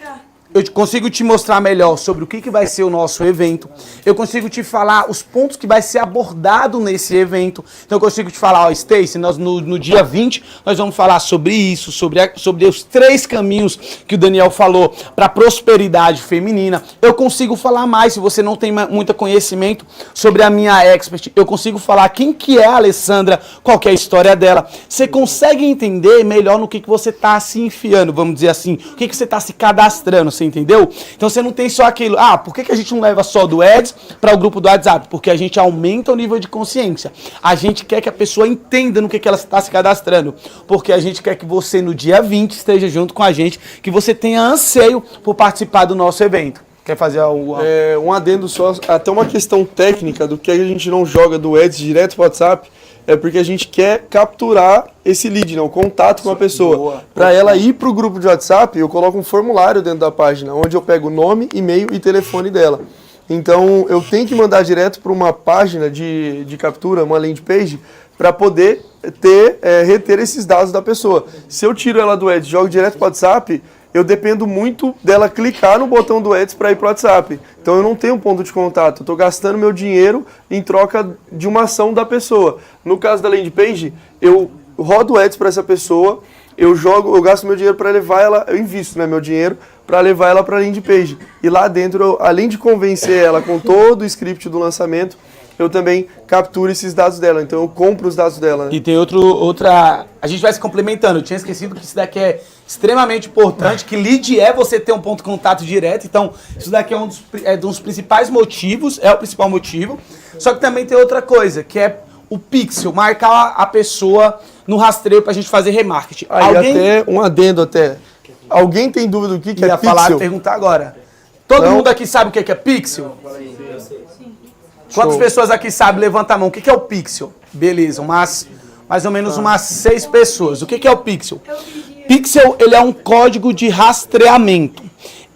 Eu consigo te mostrar melhor sobre o que vai ser o nosso evento. Eu consigo te falar os pontos que vai ser abordado nesse evento. Então eu consigo te falar, ó, Stacy, nós no dia 20 nós vamos falar sobre isso, sobre os 3 caminhos que o Daniel falou para prosperidade feminina. Eu consigo falar mais, se você não tem muito conhecimento sobre a minha expert, eu consigo falar quem que é a Alessandra, qual que é a história dela. Você consegue entender melhor no que você está se enfiando, vamos dizer assim, o que você está se cadastrando. Você entendeu? Então você não tem só aquilo. Ah, por que a gente não leva só do Ads para o grupo do WhatsApp? Porque a gente aumenta o nível de consciência. A gente quer que a pessoa entenda no que ela está se cadastrando. Porque a gente quer que você no dia 20 esteja junto com a gente, que você tenha anseio por participar do nosso evento. Quer fazer algo? Um adendo só, até uma questão técnica do que a gente não joga do Ads direto pro WhatsApp. É porque a gente quer capturar esse lead, né, o contato com a pessoa. Para ela ir para o grupo de WhatsApp, eu coloco um formulário dentro da página, onde eu pego o nome, e-mail e telefone dela. Então, eu tenho que mandar direto para uma página de captura, uma landing page, para poder reter esses dados da pessoa. Se eu tiro ela do Ads e jogo direto para o WhatsApp, eu dependo muito dela clicar no botão do Ads para ir para o WhatsApp. Então eu não tenho um ponto de contato, eu estou gastando meu dinheiro em troca de uma ação da pessoa. No caso da landing page, eu rodo o Ads para essa pessoa, eu gasto meu dinheiro para levar ela, eu invisto, né, meu dinheiro para levar ela para a landing page. E lá dentro, além de convencer ela com todo o script do lançamento, eu também capturo esses dados dela. Então eu compro os dados dela. Né? E tem outra... A gente vai se complementando. Eu tinha esquecido que isso daqui é extremamente importante, que lead é você ter um ponto de contato direto. Então, isso daqui é um dos principais motivos, é o principal motivo. Só que também tem outra coisa, que é o pixel, marcar a pessoa no rastreio pra gente fazer remarketing. Até um adendo até. Alguém tem dúvida do que é pixel? Perguntar agora. Todo mundo aqui sabe o que é pixel? Quantas pessoas aqui sabem? Levanta a mão. O que é o pixel? Beleza, mais ou menos umas 6 pessoas. O que é o pixel? Pixel, ele é um código de rastreamento.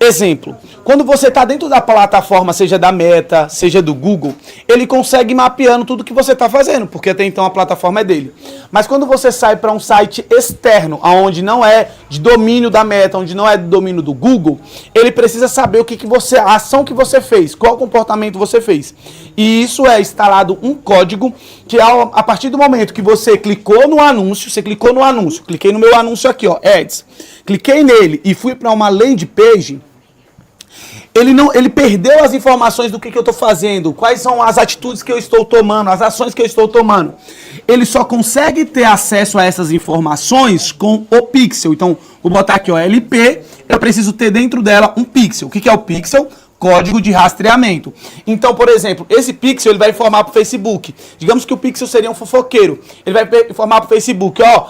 Exemplo, quando você está dentro da plataforma, seja da Meta, seja do Google, ele consegue ir mapeando tudo que você está fazendo, porque até então a plataforma é dele. Mas quando você sai para um site externo, onde não é de domínio da Meta, onde não é de domínio do Google, ele precisa saber o que você, a ação que você fez, qual comportamento você fez. E isso é instalado um código que a partir do momento que você clicou no anúncio, cliquei no meu anúncio aqui, ó, Ads, cliquei nele e fui para uma landing page, ele perdeu as informações do que eu estou fazendo, quais são as atitudes que eu estou tomando, as ações que eu estou tomando. Ele só consegue ter acesso a essas informações com o pixel. Então, vou botar aqui, ó, LP, eu preciso ter dentro dela um pixel. O que é o pixel? Código de rastreamento. Então, por exemplo, esse pixel ele vai informar para o Facebook. Digamos que o pixel seria um fofoqueiro. Ele vai informar para o Facebook, ó,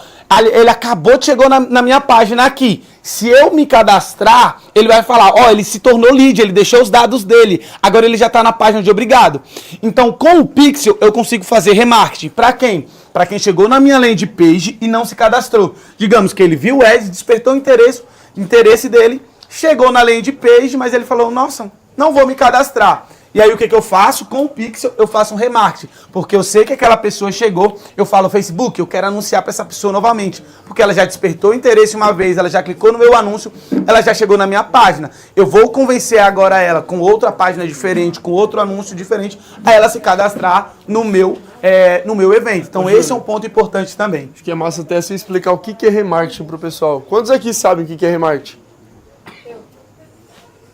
ele acabou de chegar na minha página aqui. Se eu me cadastrar, ele vai falar, ó, ele se tornou lead, ele deixou os dados dele. Agora ele já está na página de obrigado. Então, com o pixel, eu consigo fazer remarketing. Para quem? Para quem chegou na minha landing page e não se cadastrou. Digamos que ele viu o Ads, despertou o interesse dele, chegou na landing page, mas ele falou, nossa, não vou me cadastrar. E aí o que eu faço? Com o Pixel eu faço um remarketing, porque eu sei que aquela pessoa chegou, eu falo, Facebook, eu quero anunciar para essa pessoa novamente, porque ela já despertou interesse uma vez, ela já clicou no meu anúncio, ela já chegou na minha página. Eu vou convencer agora ela com outra página diferente, com outro anúncio diferente, a ela se cadastrar no meu evento. Então esse é um ponto importante também. Acho que é massa até você explicar o que é remarketing pro pessoal. Quantos aqui sabem o que é remarketing?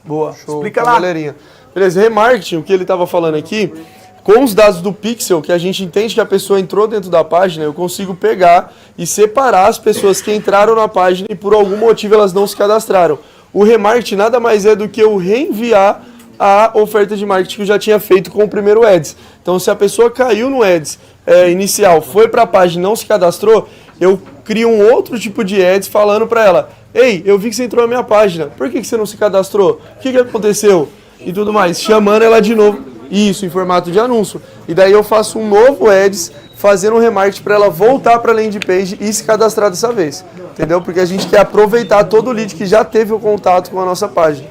Boa, show, explica lá. Galerinha. Beleza, remarketing, o que ele estava falando aqui, com os dados do Pixel, que a gente entende que a pessoa entrou dentro da página, eu consigo pegar e separar as pessoas que entraram na página e por algum motivo elas não se cadastraram. O remarketing nada mais é do que eu reenviar a oferta de marketing que eu já tinha feito com o primeiro Ads. Então, se a pessoa caiu no Ads inicial, foi para a página e não se cadastrou, eu crio um outro tipo de Ads falando para ela, ei, eu vi que você entrou na minha página, por que você não se cadastrou? O que aconteceu? E tudo mais, chamando ela de novo, isso, em formato de anúncio. E daí eu faço um novo Ads, fazendo um remarketing para ela voltar para a landing page e se cadastrar dessa vez. Entendeu? Porque a gente quer aproveitar todo o lead que já teve o contato com a nossa página.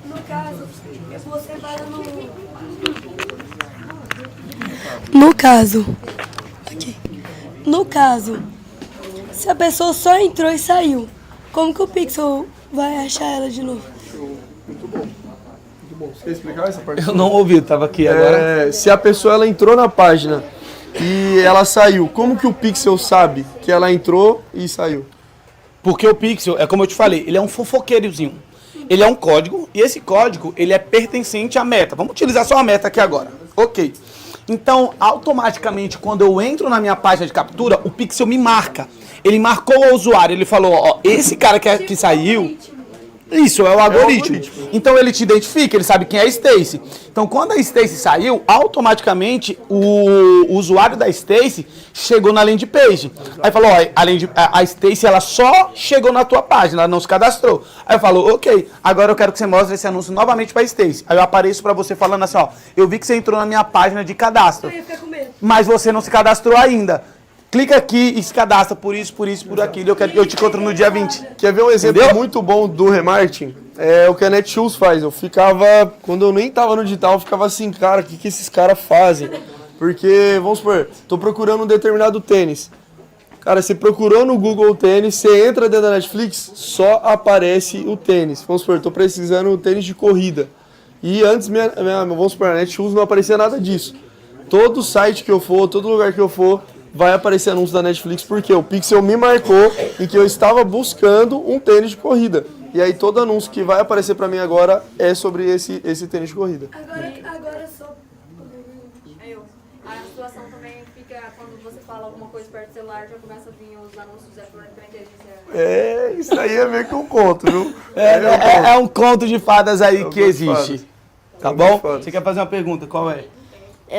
No caso, você vai No caso, se a pessoa só entrou e saiu, como que o Pixel vai achar ela de novo. Muito bom. Muito bom. Você quer explicar essa parte? Eu não ouvi, tava aqui agora. Se a pessoa ela entrou na página e ela saiu, como que o Pixel sabe que ela entrou e saiu? Porque o Pixel, é como eu te falei, ele é um fofoqueirozinho. Ele é um código, e esse código, ele é pertencente à meta. Vamos utilizar só a meta aqui agora. Ok. Então, automaticamente, quando eu entro na minha página de captura, o Pixel me marca. Ele marcou o usuário, ele falou, ó, esse cara que saiu... Isso, é o algoritmo. Então ele te identifica, ele sabe quem é a Stacy. Então quando a Stacy saiu, automaticamente o usuário da Stacy chegou na landing page. Aí falou, ó, a Stacy ela só chegou na tua página, ela não se cadastrou. Aí eu falo, ok, agora eu quero que você mostre esse anúncio novamente pra Stacy. Aí eu apareço pra você falando assim, ó, eu vi que você entrou na minha página de cadastro, mas você não se cadastrou ainda. Clica aqui e se cadastra por isso, por aquilo. Eu te encontro no dia 20. Quer ver um exemplo muito bom do remarketing? É o que a Netshoes faz. Eu ficava, quando eu nem tava no digital, eu ficava assim, cara, o que esses caras fazem? Porque, vamos supor, tô procurando um determinado tênis. Cara, você procurou no Google o tênis, você entra dentro da Netflix, só aparece o tênis. Vamos supor, tô precisando de um tênis de corrida. E antes, vamos supor, a Netshoes não aparecia nada disso. Todo site que eu for, todo lugar que eu for, vai aparecer anúncio da Netflix, porque o Pixel me marcou em que eu estava buscando um tênis de corrida. E aí todo anúncio que vai aparecer para mim agora é sobre esse tênis de corrida. Agora só... A situação também fica, quando você fala alguma coisa perto do celular, já começa a vir os anúncios da inteligência. Isso aí é meio que um conto, viu? É um conto de fadas aí que existe. Tá bom? fadas. Você quer fazer uma pergunta? Qual é?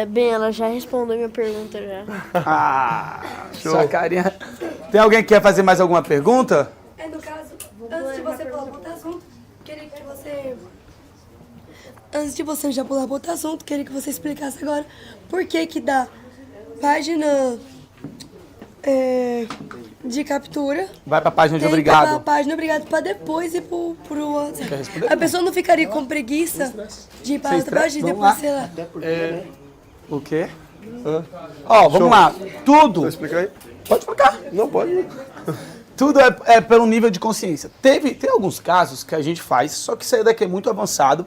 Bem, ela já respondeu minha pergunta já. Show. Sua carinha. Tem alguém que quer fazer mais alguma pergunta? No caso, antes de você pular para outro assunto, queria que você... Antes de você já pular para outro assunto, queria que você explicasse agora por que da página de captura... Vai para a página de Para a obrigado. página obrigado para depois ir pro WhatsApp. A pessoa não ficaria com preguiça de ir para outra página e depois, sei lá... O quê? Ó, vamos lá. Tudo... Pode explicar aí? Pode explicar. Não, pode. Tudo é pelo nível de consciência. Tem alguns casos que a gente faz, só que isso aí daqui é muito avançado.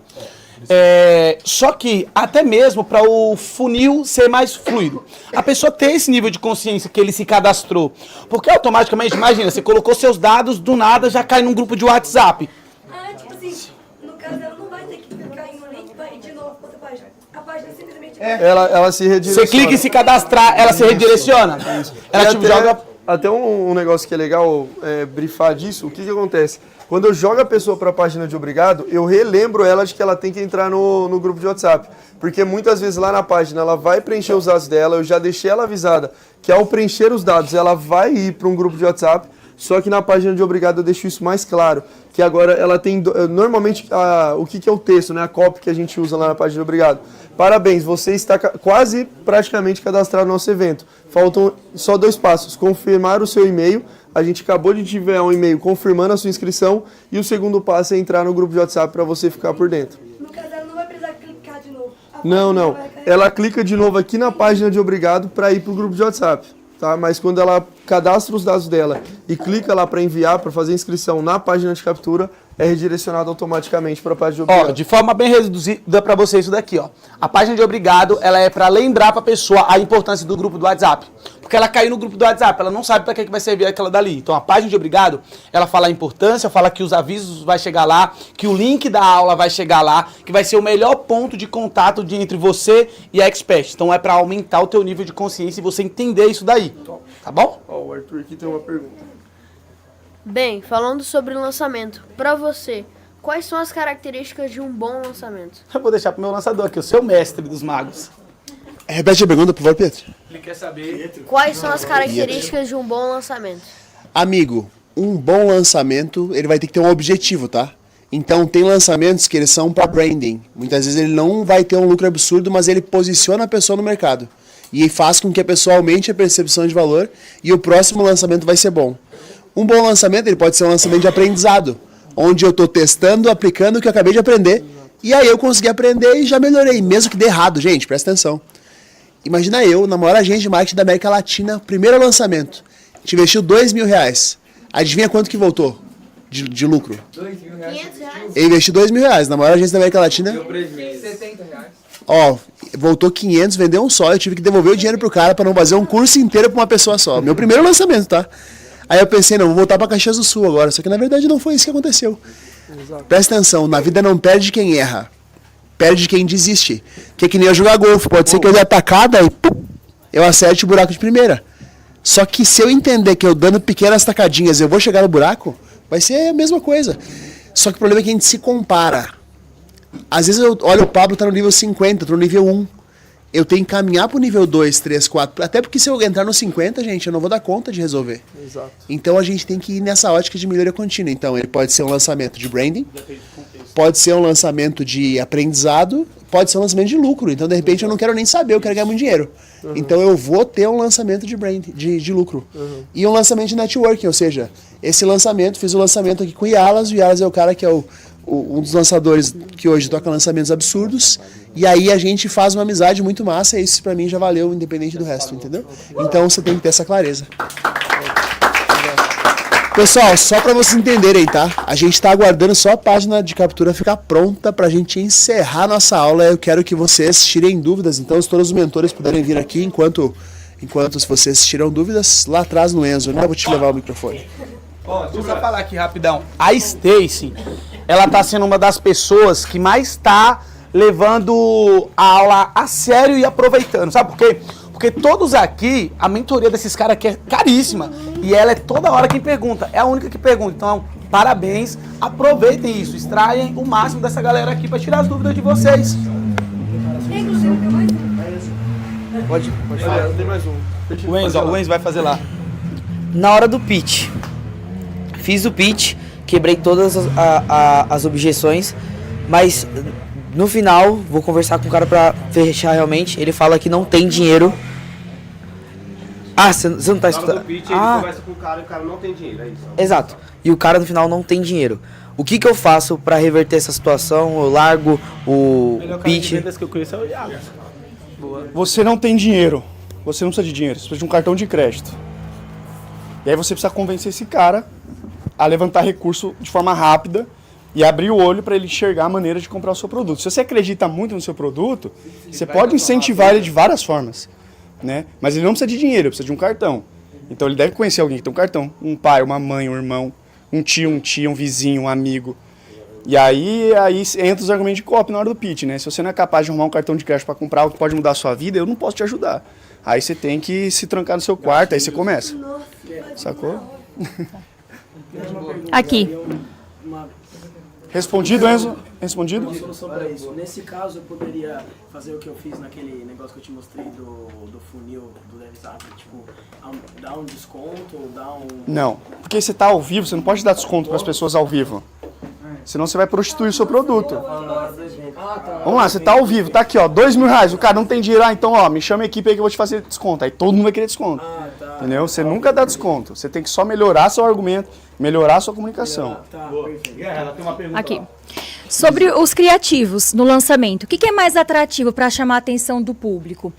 Só que até mesmo para o funil ser mais fluido. A pessoa tem esse nível de consciência que ele se cadastrou. Porque automaticamente, imagina, você colocou seus dados, do nada já cai num grupo de WhatsApp. Tipo assim, no caso ela não vai ter que clicar em um link para ir de novo para outra página. A página simplesmente... Ela se redireciona. Você clica em se cadastrar, ela se redireciona. Ela tipo joga... Até um negócio que é legal brifar disso, o que acontece? Quando eu jogo a pessoa para a página de obrigado, eu relembro ela de que ela tem que entrar no grupo de WhatsApp. Porque muitas vezes lá na página ela vai preencher os dados dela, eu já deixei ela avisada que ao preencher os dados ela vai ir para um grupo de WhatsApp, só que na página de obrigado eu deixo isso mais claro. Que agora ela tem, normalmente, o que é o texto, né? A copy que a gente usa lá na página de obrigado. Parabéns, você está quase praticamente cadastrado no nosso evento. Faltam só 2 passos, confirmar o seu e-mail. A gente acabou de te enviar um e-mail confirmando a sua inscrição. E o segundo passo é entrar no grupo de WhatsApp para você ficar por dentro. No caso, ela não vai precisar clicar de novo. Não. Ela clica de novo aqui na página de obrigado para ir para o grupo de WhatsApp. Tá? Mas quando ela cadastra os dados dela e clica lá para enviar, para fazer inscrição na página de captura, é redirecionado automaticamente para a página de obrigado. Ó, de forma bem reduzida para você isso daqui, ó. A página de obrigado, ela é para lembrar para a pessoa a importância do grupo do WhatsApp. Porque ela caiu no grupo do WhatsApp, ela não sabe para que vai servir aquela dali. Então a página de obrigado, ela fala a importância, fala que os avisos vai chegar lá, que o link da aula vai chegar lá, que vai ser o melhor ponto de contato entre você e a expert. Então é para aumentar o teu nível de consciência e você entender isso daí. Tá bom? Ó, o Arthur aqui tem uma pergunta. Bem, falando sobre lançamento, pra você, quais são as características de um bom lançamento? Eu vou deixar pro meu lançador aqui, o seu mestre dos magos. Repete a pergunta, por favor, Pedro. Ele quer saber... Quais são as características de um bom lançamento? Amigo, um bom lançamento, ele vai ter que ter um objetivo, tá? Então, tem lançamentos que eles são para branding. Muitas vezes ele não vai ter um lucro absurdo, mas ele posiciona a pessoa no mercado. E faz com que a pessoa aumente a percepção de valor e o próximo lançamento vai ser bom. Um bom lançamento, ele pode ser um lançamento de aprendizado, onde eu estou testando, aplicando o que eu acabei de aprender, e aí eu consegui aprender e já melhorei, mesmo que dê errado. Gente, presta atenção. Imagina eu, na maior agência de marketing da América Latina, primeiro lançamento. A gente investiu R$2.000. Adivinha quanto que voltou? de lucro. R$500? Eu investi R$2.000 na maior agência da América Latina. R$70. Ó, voltou 500, vendeu um só. Eu tive que devolver o dinheiro pro cara pra não fazer um curso inteiro pra uma pessoa só. Meu primeiro lançamento, tá? Aí eu pensei, não, vou voltar pra Caxias do Sul agora. Só que na verdade não foi isso que aconteceu. Presta atenção, na vida não perde quem erra. Perde quem desiste. Que é que nem eu jogar golfe. Pode ser que eu dê atacada e pum, eu acerte o buraco de primeira. Só que se eu entender que eu dando pequenas tacadinhas eu vou chegar no buraco, vai ser a mesma coisa. Só que o problema é que a gente se compara. Às vezes eu olho o Pablo tá no nível 50, eu tô no nível 1. Eu tenho que caminhar pro nível 2, 3, 4. Até porque se eu entrar no 50, gente, eu não vou dar conta de resolver. Exato. Então a gente tem que ir nessa ótica de melhoria contínua. Então ele pode ser um lançamento de branding, pode ser um lançamento de aprendizado, pode ser um lançamento de lucro. Então de repente eu não quero nem saber, eu quero ganhar muito dinheiro. Então eu vou ter um lançamento de brand, de lucro. E um lançamento de networking, ou seja, esse lançamento, fiz o lançamento aqui com o Yalas é o cara que é um dos lançadores que hoje toca lançamentos absurdos, e aí a gente faz uma amizade muito massa, e isso pra mim já valeu, independente do resto, entendeu? Então você tem que ter essa clareza. Pessoal, só pra vocês entenderem, tá? A gente tá aguardando só a página de captura ficar pronta pra gente encerrar nossa aula. Eu quero que vocês tirem dúvidas, então se todos os mentores puderem vir aqui, enquanto se vocês tiram dúvidas, lá atrás no Enzo, né? Eu vou te levar o microfone. Ó, deixa eu falar aqui rapidão. A Stacy, ela tá sendo uma das pessoas que mais tá levando a aula a sério e aproveitando. Sabe por quê? Porque todos aqui, a mentoria desses caras aqui é caríssima. E ela é toda hora quem pergunta. É a única que pergunta. Então, parabéns. Aproveitem isso. Extraem o máximo dessa galera aqui pra tirar as dúvidas de vocês. Pode falar, tem mais um. O Enzo vai fazer lá. Na hora do pitch, fiz o pitch, quebrei todas as objeções, mas no final vou conversar com o cara pra fechar realmente. Ele fala que não tem dinheiro. Ah, você não tá escutando? Na hora do pitch, ele conversa com o cara e o cara não tem dinheiro, é isso? Exato. E o cara no final não tem dinheiro. O que eu faço pra reverter essa situação? Eu largo o pitch. Que eu conheço é o Iago. Você não tem dinheiro. Você não precisa de dinheiro. Você precisa de um cartão de crédito. E aí você precisa convencer esse cara a levantar recurso de forma rápida e abrir o olho para ele enxergar a maneira de comprar o seu produto. Se você acredita muito no seu produto, você pode incentivar ele de várias formas, né? Mas ele não precisa de dinheiro, ele precisa de um cartão. Então ele deve conhecer alguém que tem um cartão. Um pai, uma mãe, um irmão, um tio, um vizinho, um amigo. E aí entra os argumentos de copy na hora do pitch, né? Se você não é capaz de arrumar um cartão de crédito para comprar algo que pode mudar a sua vida, eu não posso te ajudar. Aí você tem que se trancar no seu quarto, aí você começa. Sacou? Aqui. Respondido, Enzo? Respondido? Uma solução para isso. Nesse caso, eu poderia fazer o que eu fiz naquele negócio que eu te mostrei do funil do DevZap, tipo, dar um desconto ou dar um... Não, porque você tá ao vivo, você não pode dar desconto para as pessoas ao vivo. Senão você vai prostituir o seu produto. Vamos lá, você tá ao vivo, tá aqui, ó, R$2.000, o cara não tem dinheiro, então, ó, me chama a equipe aí que eu vou te fazer desconto. Aí todo mundo vai querer desconto. Entendeu? Você nunca dá desconto. Você tem que só melhorar seu argumento, melhorar sua comunicação. Aqui. Sobre os criativos no lançamento, o que é mais atrativo para chamar a atenção do público?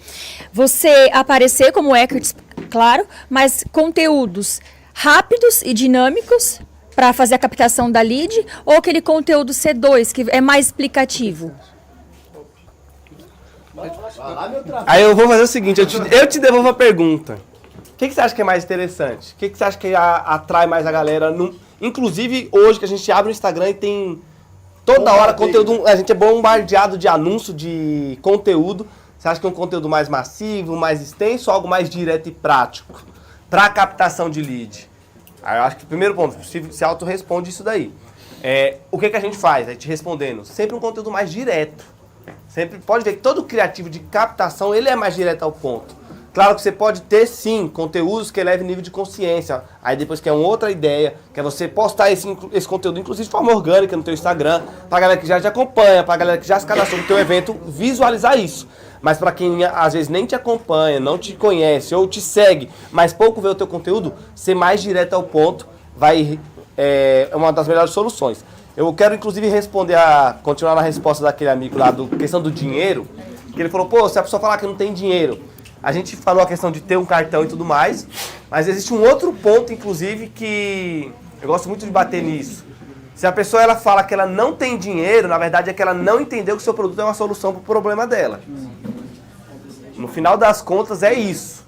Você aparecer como Eckert, claro, mas conteúdos rápidos e dinâmicos para fazer a captação da lead, ou aquele conteúdo C2, que é mais explicativo? Aí eu vou fazer o seguinte, eu te devolvo a pergunta. O que você acha que é mais interessante? O que você acha que atrai mais a galera? Inclusive, hoje que a gente abre o Instagram e tem toda hora conteúdo, a gente é bombardeado de anúncio, de conteúdo. Você acha que é um conteúdo mais massivo, mais extenso, ou algo mais direto e prático? Para captação de lead. Aí eu acho que o primeiro ponto, se auto-responde isso daí. O que a gente faz? A gente respondendo, sempre um conteúdo mais direto. Sempre pode ver que todo criativo de captação, ele é mais direto ao ponto. Claro que você pode ter, sim, conteúdos que elevem nível de consciência. Aí depois que é uma outra ideia, que é você postar esse conteúdo, inclusive de forma orgânica no teu Instagram, pra galera que já te acompanha, pra galera que já se cadastrou no teu evento, visualizar isso. Mas pra quem às vezes nem te acompanha, não te conhece ou te segue, mas pouco vê o teu conteúdo, ser mais direto ao ponto é uma das melhores soluções. Eu quero inclusive continuar na resposta daquele amigo lá, questão do dinheiro, que ele falou, pô, se a pessoa falar que não tem dinheiro, a gente falou a questão de ter um cartão e tudo mais, mas existe um outro ponto, inclusive, que Eu gosto muito de bater nisso. Se a pessoa ela fala que ela não tem dinheiro, na verdade é que ela não entendeu que o seu produto é uma solução para o problema dela. No final das contas é isso.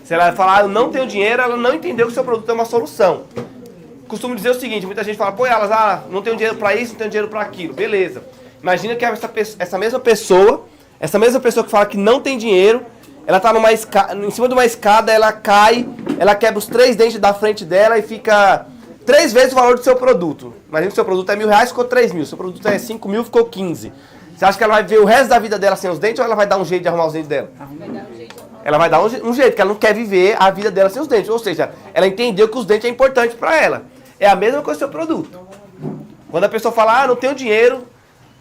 Se ela falar, eu não tenho dinheiro, ela não entendeu que o seu produto é uma solução. Costumo dizer o seguinte, muita gente fala, pô, elas, não tenho dinheiro para isso, não tenho dinheiro para aquilo. Beleza. Imagina que essa mesma pessoa que fala que não tem dinheiro, ela tá em cima de uma escada, ela cai, ela quebra os 3 dentes da frente dela e fica 3 vezes o valor do seu produto. Imagina que o seu produto é R$1.000, ficou 3.000. Seu produto é 5.000, ficou 15. Você acha que ela vai ver o resto da vida dela sem os dentes ou ela vai dar um jeito de arrumar os dentes dela? Ela vai dar um jeito, porque ela não quer viver a vida dela sem os dentes. Ou seja, ela entendeu que os dentes é importante para ela. É a mesma coisa com o seu produto. Quando a pessoa fala, não tenho dinheiro,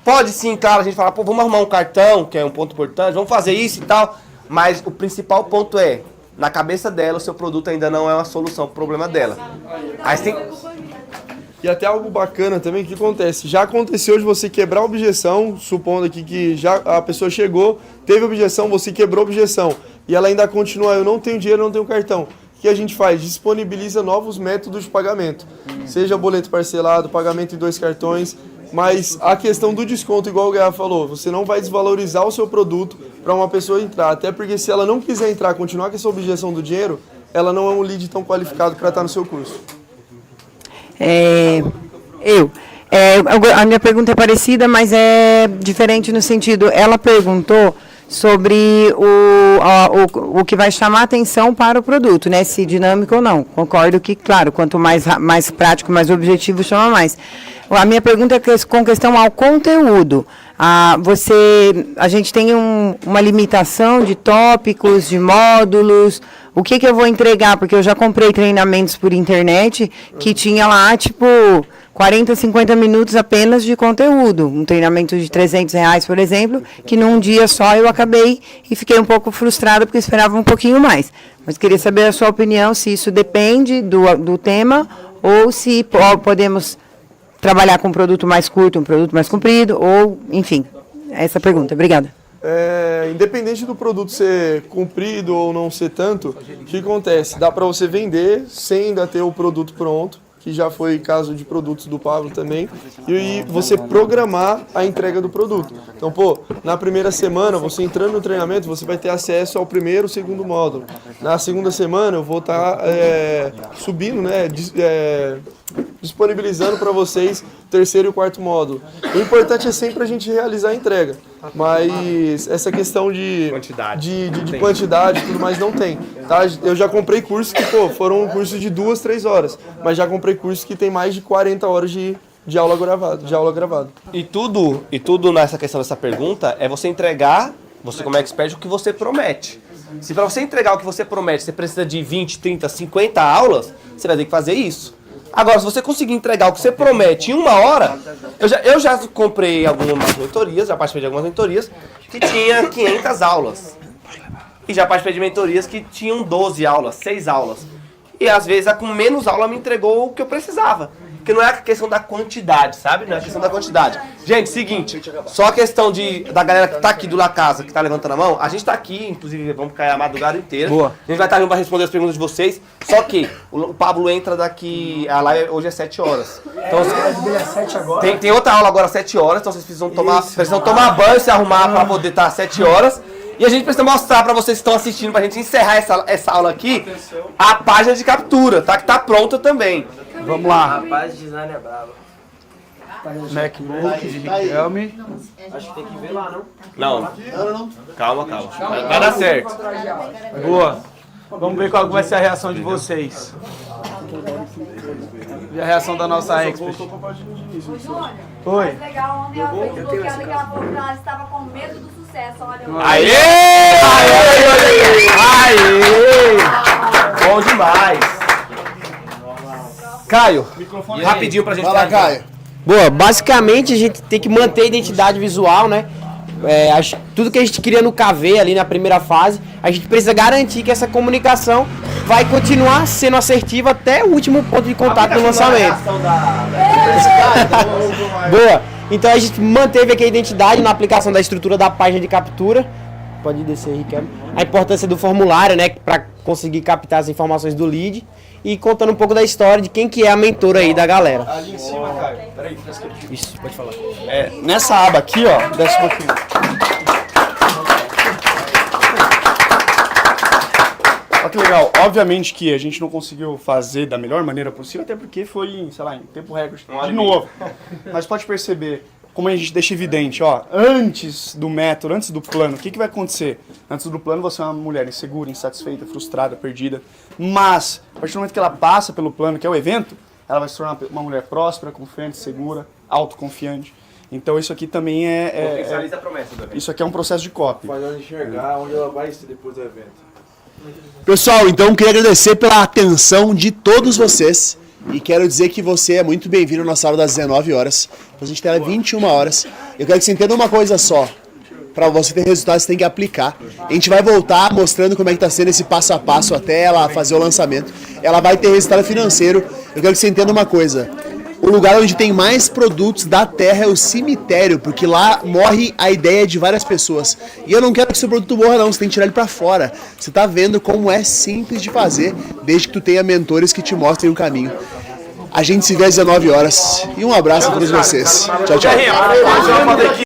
pode sim, claro, a gente fala, pô, vamos arrumar um cartão, que é um ponto importante, vamos fazer isso e tal. Mas o principal ponto é, na cabeça dela, o seu produto ainda não é uma solução para o problema dela. Aí tem... E até algo bacana também, o que acontece? Já aconteceu de você quebrar a objeção, supondo aqui que já a pessoa chegou, teve objeção, você quebrou a objeção, e ela ainda continua, eu não tenho dinheiro, não tenho cartão. O que a gente faz? Disponibiliza novos métodos de pagamento. Seja boleto parcelado, pagamento em 2 cartões, mas a questão do desconto, igual o Guerra falou, você não vai desvalorizar o seu produto para uma pessoa entrar, até porque se ela não quiser entrar, continuar com essa objeção do dinheiro, ela não é um lead tão qualificado para estar no seu curso. A minha pergunta é parecida, mas é diferente no sentido, ela perguntou sobre o que vai chamar atenção para o produto, né? Se dinâmico ou não. Concordo que, claro, quanto mais prático, mais objetivo, chama mais. A minha pergunta é com questão ao conteúdo. A gente tem uma limitação de tópicos, de módulos. O que eu vou entregar? Porque eu já comprei treinamentos por internet que tinha lá, tipo, 40, 50 minutos apenas de conteúdo. Um treinamento de R$300, por exemplo, que num dia só eu acabei e fiquei um pouco frustrada porque eu esperava um pouquinho mais. Mas queria saber a sua opinião, se isso depende do tema ou se podemos trabalhar com um produto mais curto, um produto mais comprido, ou, enfim, essa pergunta. Obrigada. Independente do produto ser comprido ou não ser tanto, o que acontece? Dá para você vender sem ainda ter o produto pronto, que já foi caso de produtos do Pablo também, e você programar a entrega do produto. Então, na primeira semana, você entrando no treinamento, você vai ter acesso ao primeiro e segundo módulo. Na segunda semana, eu vou estar subindo, né, disponibilizando para vocês o terceiro e o quarto módulo. O importante é sempre a gente realizar a entrega, mas essa questão de quantidade e tudo mais não tem. Tá? Eu já comprei cursos que foram cursos de 2, 3 horas, mas já comprei cursos que tem mais de 40 horas de aula gravada. E tudo nessa questão dessa pergunta é você entregar, você como expert, o que você promete. Se para você entregar o que você promete, você precisa de 20, 30, 50 aulas, você vai ter que fazer isso. Agora, se você conseguir entregar o que você promete em 1 hora, eu já comprei algumas mentorias, já participei de algumas mentorias que tinha 500 aulas. E já participei de mentorias que tinham 12 aulas, 6 aulas. E às vezes, com menos aula, me entregou o que eu precisava. Porque não é a questão da quantidade, sabe? Não é a questão da quantidade. Gente, seguinte, só a questão da galera que tá aqui do La Casa, que tá levantando a mão, a gente tá aqui, inclusive vamos ficar a madrugada inteira. Boa. A gente vai estar vindo pra responder as perguntas de vocês, só que o Pablo entra daqui, a live hoje é 7 horas. Então, tem outra aula agora às 7 horas, então vocês precisam tomar banho, se arrumar pra poder estar às 7 horas. E a gente precisa mostrar pra vocês que estão assistindo, pra gente encerrar essa aula aqui, a página de captura, tá? Que tá pronta também. Vamos lá. Rapaz, o design é brabo. MacBook de Riquelme. Acho que tem que ver lá, não? Não. Calma. Vai dar certo. Boa. Vamos ver qual vai ser a reação de vocês. E a reação da nossa expert. Oi. Mais legal ontem ela fez o bloqueio que ela falou que ela estava com medo do sucesso. Olha. Aê! Bom demais. Caio, rapidinho pra gente falar. Caio. Boa, basicamente a gente tem que manter a identidade visual, né? Tudo que a gente cria no KV ali na primeira fase, a gente precisa garantir que essa comunicação vai continuar sendo assertiva até o último ponto de contato do lançamento. Boa! Então a gente manteve aqui a identidade na aplicação da estrutura da página de captura. pode descer, Riquelme. A importância do formulário, né, para conseguir captar as informações do lead e contando um pouco da história de quem que é a mentora aí da galera. Ali em cima, Caio. Peraí, Isso, pode falar. Nessa aba aqui, ó, desce um pouquinho. Olha que legal. Obviamente que a gente não conseguiu fazer da melhor maneira possível, até porque foi, sei lá, em tempo recorde. De novo. Mas pode perceber como a gente deixa evidente, ó, antes do método, antes do plano, o que vai acontecer? Antes do plano você é uma mulher insegura, insatisfeita, frustrada, perdida. Mas, a partir do momento que ela passa pelo plano, que é o evento, ela vai se tornar uma mulher próspera, confiante, segura, autoconfiante. Então isso aqui também Potencializa a promessa do evento. Isso aqui é um processo de copy. Faz ela enxergar onde ela vai ser depois do evento. Pessoal, então queria agradecer pela atenção de todos vocês e quero dizer que você é muito bem-vindo na nossa aula das 19 horas. A gente tem ela 21 horas. Eu quero que você entenda uma coisa só. Para você ter resultado, você tem que aplicar. A gente vai voltar mostrando como é que está sendo esse passo a passo até ela fazer o lançamento. Ela vai ter resultado financeiro. Eu quero que você entenda uma coisa. O lugar onde tem mais produtos da Terra é o cemitério, porque lá morre a ideia de várias pessoas. E eu não quero que seu produto morra não, você tem que tirar ele para fora. Você tá vendo como é simples de fazer, desde que tu tenha mentores que te mostrem o caminho. A gente se vê às 19 horas. E um abraço a todos vocês. Tchau, tchau.